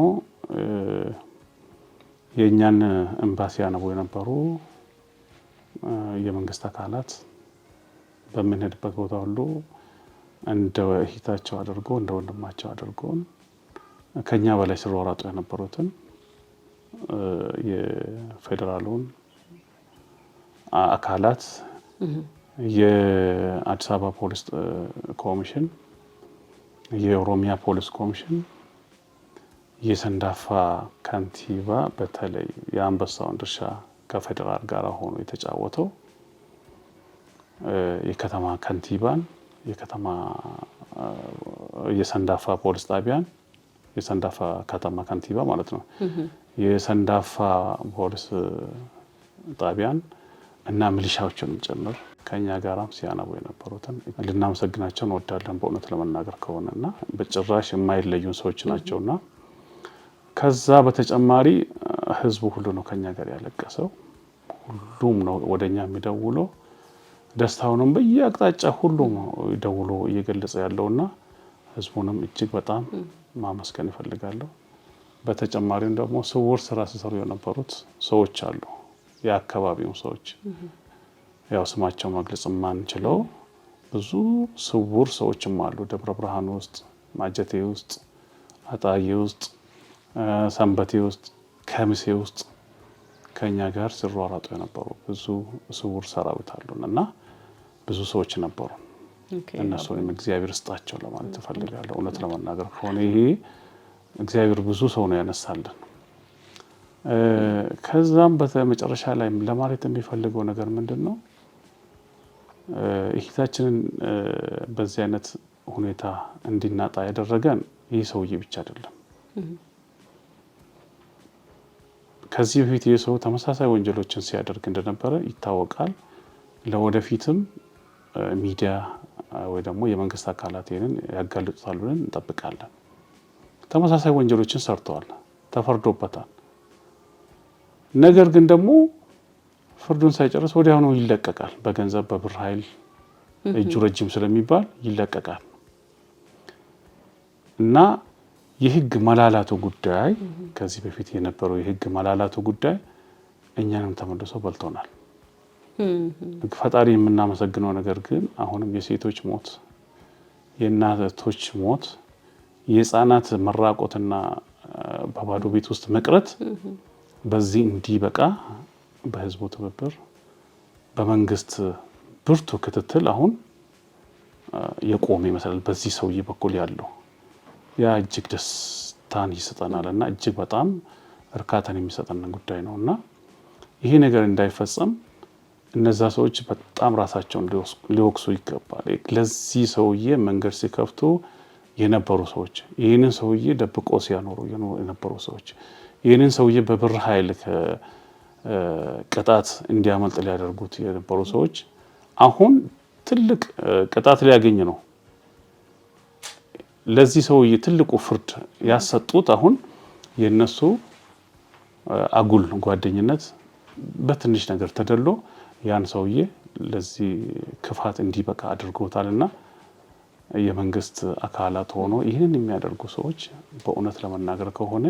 የኛን ኤምባሲ ያነቡ የነበሩ የመንግስት አካላት በምንሄድበት ቦታ ሁሉ እንደ እህታቸው አድርጎ እንደ ወንድማቸው አድርጎ ከኛ በላይ ሲሯሯጡ የነበሩትን የፌደራሉን አካላት የአዲስ አበባ ፖሊስ ኮሚሽን፣ የኦሮሚያ ፖሊስ ኮሚሽን፣ የሰንዳፋ ከንቲባ በተለይ የአንበሳውን ድርሻ ከፌደራል ጋር ሆኖ የተጫወተው የከተማ ከንቲባን፣ የከተማ የሰንዳፋ ፖሊስ ጣቢያን፣ የሰንዳፋ ከተማ ከንቲባ ማለት ነው፣ የሰንዳፋ ፖሊስ ጣቢያን እና ሚሊሻዎችንም ጭምር ከኛ ጋራም ሲያነቡ የነበሩትን ልናመሰግናቸው እንወዳለን። በእውነት ለመናገር ከሆነና በጭራሽ የማይለዩን ሰዎች ናቸውና ከዛ በተጨማሪ ህዝቡ ሁሉ ነው ከኛ ጋር ያለቀሰው። ሁሉም ነው ወደኛ የሚደውለው ደስታውንም በየአቅጣጫ ሁሉም ደውሎ እየገለጸ ያለውና ህዝቡንም እጅግ በጣም ማመስገን ይፈልጋለሁ። በተጨማሪም ደግሞ ስውር ስራ ሲሰሩ የነበሩት ሰዎች አሉ። የአካባቢው ሰዎች ያው ስማቸው መግለጽ ማንችለው ብዙ ስውር ሰዎችም አሉ። ደብረ ብርሃን ውስጥ፣ ማጀቴ ውስጥ፣ አጣዬ ውስጥ፣ ሰንበቴ ውስጥ፣ ከሚሴ ውስጥ ከኛ ጋር ሲሯሯጡ የነበሩ ብዙ ስውር ሰራዊት አሉና ብዙ ሰዎች ነበሩ። እነሱንም እግዚአብሔር ይስጣቸው ለማለት እፈልጋለሁ። እውነት ለመናገር ከሆነ ይሄ እግዚአብሔር ብዙ ሰው ነው ያነሳልን። ከዛም በመጨረሻ ላይ ለማለት የሚፈልገው ነገር ምንድነው? እህታችንን በዚህ አይነት ሁኔታ እንዲናጣ ያደረገን ይህ ሰውዬ ብቻ አይደለም። ከዚህ በፊት ይህ ሰው ተመሳሳይ ወንጀሎችን ሲያደርግ እንደነበረ ይታወቃል። ለወደፊትም ሚዲያ ወይ ደግሞ የመንግስት አካላት ይሄንን ያጋልጡታል ብለን እንጠብቃለን። ተመሳሳይ ወንጀሎችን ሰርተዋል፣ ተፈርዶበታል። ነገር ግን ደግሞ ፍርዱን ሳይጨርስ ወዲያውኑ ይለቀቃል። በገንዘብ በብር ኃይል እጁ ረጅም ስለሚባል ይለቀቃል እና የህግ መላላቱ ጉዳይ ከዚህ በፊት የነበረው የህግ መላላቱ ጉዳይ እኛንም ተመልሶ በልቶናል። ፈጣሪ የምናመሰግነው ነገር ግን አሁንም የሴቶች ሞት፣ የእናቶች ሞት፣ የህፃናት መራቆትና በባዶ ቤት ውስጥ መቅረት በዚህ እንዲበቃ በህዝቡ ትብብር በመንግስት ብርቱ ክትትል አሁን የቆመ ይመስላል። በዚህ ሰውዬ በኩል ያለው ያ እጅግ ደስታን ይሰጠናልና እጅግ በጣም እርካታን የሚሰጠን ጉዳይ ነውና ይሄ ነገር እንዳይፈጸም እነዛ ሰዎች በጣም ራሳቸውን ሊወቅሱ ይገባል። ለዚህ ሰውዬ መንገድ ሲከፍቱ የነበሩ ሰዎች፣ ይህንን ሰውዬ ደብቆ ሲያኖሩ የነበሩ ሰዎች፣ ይህንን ሰውዬ በብር ኃይል ቅጣት እንዲያመልጥ ሊያደርጉት የነበሩ ሰዎች አሁን ትልቅ ቅጣት ሊያገኝ ነው። ለዚህ ሰውዬ ትልቁ ፍርድ ያሰጡት አሁን የነሱ አጉል ጓደኝነት በትንሽ ነገር ተደሎ ያን ሰውዬ ለዚህ ክፋት እንዲበቃ አድርጎታልና የመንግስት አካላት ሆኖ ይህንን የሚያደርጉ ሰዎች በእውነት ለመናገር ከሆነ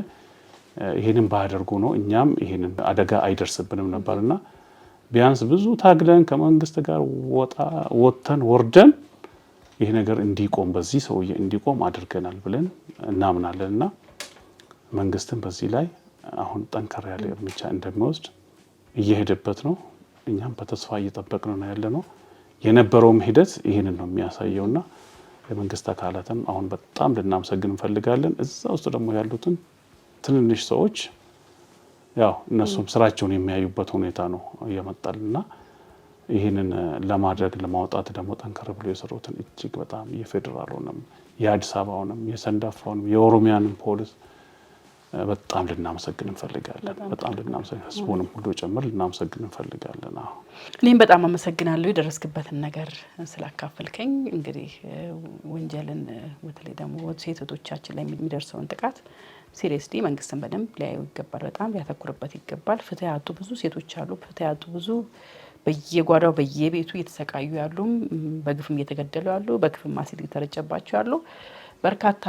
ይህንን ባያደርጉ ነው እኛም ይህንን አደጋ አይደርስብንም ነበርና ቢያንስ ብዙ ታግለን ከመንግስት ጋር ወጥተን ወርደን ይሄ ነገር እንዲቆም በዚህ ሰውዬ እንዲቆም አድርገናል ብለን እናምናለንና መንግስትን በዚህ ላይ አሁን ጠንከር ያለ እርምጃ እንደሚወስድ እየሄደበት ነው። እኛም በተስፋ እየጠበቅን ነው ያለነው። የነበረውም ሂደት ይሄንን ነው የሚያሳየውና የመንግስት አካላትም አሁን በጣም ልናመሰግን እንፈልጋለን። እዛ ውስጥ ደግሞ ያሉትን ትንንሽ ሰዎች ያው እነሱም ስራቸውን የሚያዩበት ሁኔታ ነው እየመጣልና ይህንን ለማድረግ ለማውጣት ደግሞ ጠንከር ብሎ የሰሩትን እጅግ በጣም የፌዴራሉንም የአዲስ አበባውንም የሰንዳፋውንም የኦሮሚያንም ፖሊስ በጣም ልናመሰግን እንፈልጋለን። በጣም ልናመሰግን ህዝቡንም ሁሉ ጭምር ልናመሰግን እንፈልጋለን። እኔም በጣም አመሰግናለሁ የደረስክበትን ነገር ስላካፈልከኝ። እንግዲህ ወንጀልን በተለይ ደግሞ ሴቶቻችን ላይ የሚደርሰውን ጥቃት ሲሪየስሊ መንግስትን በደንብ ሊያዩ ይገባል። በጣም ሊያተኩርበት ይገባል። ፍትህ ያጡ ብዙ ሴቶች አሉ። ፍትህ ያጡ ብዙ በየጓዳው በየቤቱ እየተሰቃዩ ያሉም በግፍም እየተገደሉ ያሉ በግፍም አሲድ እየተረጨባቸው ያሉ በርካታ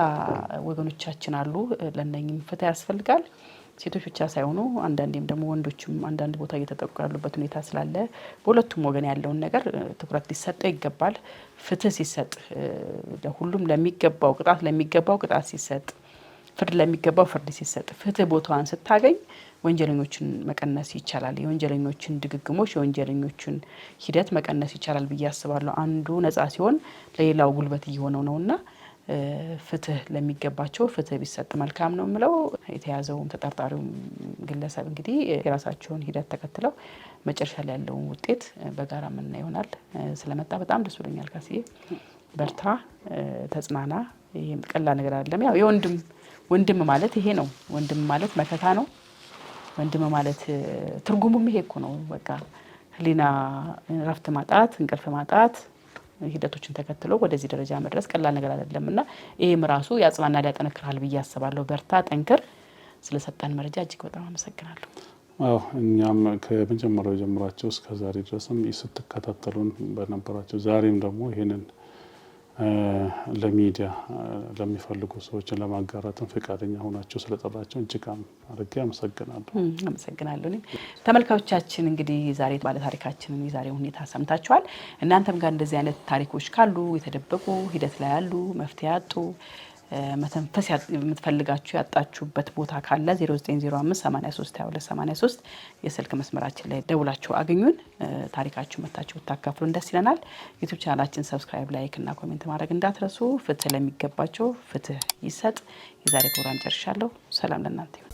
ወገኖቻችን አሉ። ለነኝም ፍትህ ያስፈልጋል። ሴቶች ብቻ ሳይሆኑ አንዳንዴም ደግሞ ወንዶችም አንዳንድ ቦታ እየተጠቁ ያሉበት ሁኔታ ስላለ በሁለቱም ወገን ያለውን ነገር ትኩረት ሊሰጠው ይገባል። ፍትህ ሲሰጥ ለሁሉም ለሚገባው ቅጣት ሲሰጥ፣ ፍርድ ለሚገባው ፍርድ ሲሰጥ፣ ፍትህ ቦታዋን ስታገኝ ወንጀለኞችን መቀነስ ይቻላል። የወንጀለኞችን ድግግሞች የወንጀለኞችን ሂደት መቀነስ ይቻላል ብዬ አስባለሁ። አንዱ ነፃ ሲሆን ለሌላው ጉልበት እየሆነው ነውና ፍትህ ለሚገባቸው ፍትህ ቢሰጥ መልካም ነው የምለው። የተያዘውም ተጠርጣሪውም ግለሰብ እንግዲህ የራሳቸውን ሂደት ተከትለው መጨረሻ ላይ ያለውን ውጤት በጋራ ምን ይሆናል። ስለመጣ በጣም ደስ ብሎኛል። ካስዬ በርታ፣ ተጽናና። ይሄም ቀላል ነገር አይደለም። ያው ወንድም ማለት ይሄ ነው። ወንድም ማለት መከታ ነው። ወንድም ማለት ትርጉሙም ይሄ እኮ ነው። በቃ ህሊና ረፍት ማጣት፣ እንቅልፍ ማጣት ሂደቶችን ተከትሎ ወደዚህ ደረጃ መድረስ ቀላል ነገር አይደለምና ይሄም ራሱ ያጽናናል፣ ያጠነክራል ብዬ አስባለሁ። በርታ፣ ጠንክር። ስለሰጠን መረጃ እጅግ በጣም አመሰግናለሁ። አዎ እኛም ከመጀመሪያው ጀምራችሁ እስከዛሬ ድረስም ስትከታተሉን በነበራችሁ ዛሬም ደግሞ ይሄንን ለሚዲያ ለሚፈልጉ ሰዎችን ለማጋራትም ፈቃደኛ ሆናችሁ ስለጠራችሁ እጅግ አድርጌ አመሰግናለሁ። ተመልካቾቻችን እንግዲህ ዛሬ ባለ ታሪካችንን የዛሬውን ሁኔታ ሰምታችኋል። እናንተም ጋር እንደዚህ አይነት ታሪኮች ካሉ የተደበቁ ሂደት ላይ ያሉ መፍትሄ ያጡ መተንፈስ የምትፈልጋችሁ ያጣችሁበት ቦታ ካለ 0905832283 የስልክ መስመራችን ላይ ደውላችሁ አግኙን። ታሪካችሁ መታችሁ ብታካፍሉን ደስ ይለናል። ዩቲዩብ ቻናላችን ሰብስክራይብ፣ ላይክ እና ኮሜንት ማድረግ እንዳትረሱ። ፍትህ ለሚገባቸው ፍትህ ይሰጥ። የዛሬ ፕሮግራም ጨርሻለሁ። ሰላም ለእናንተ።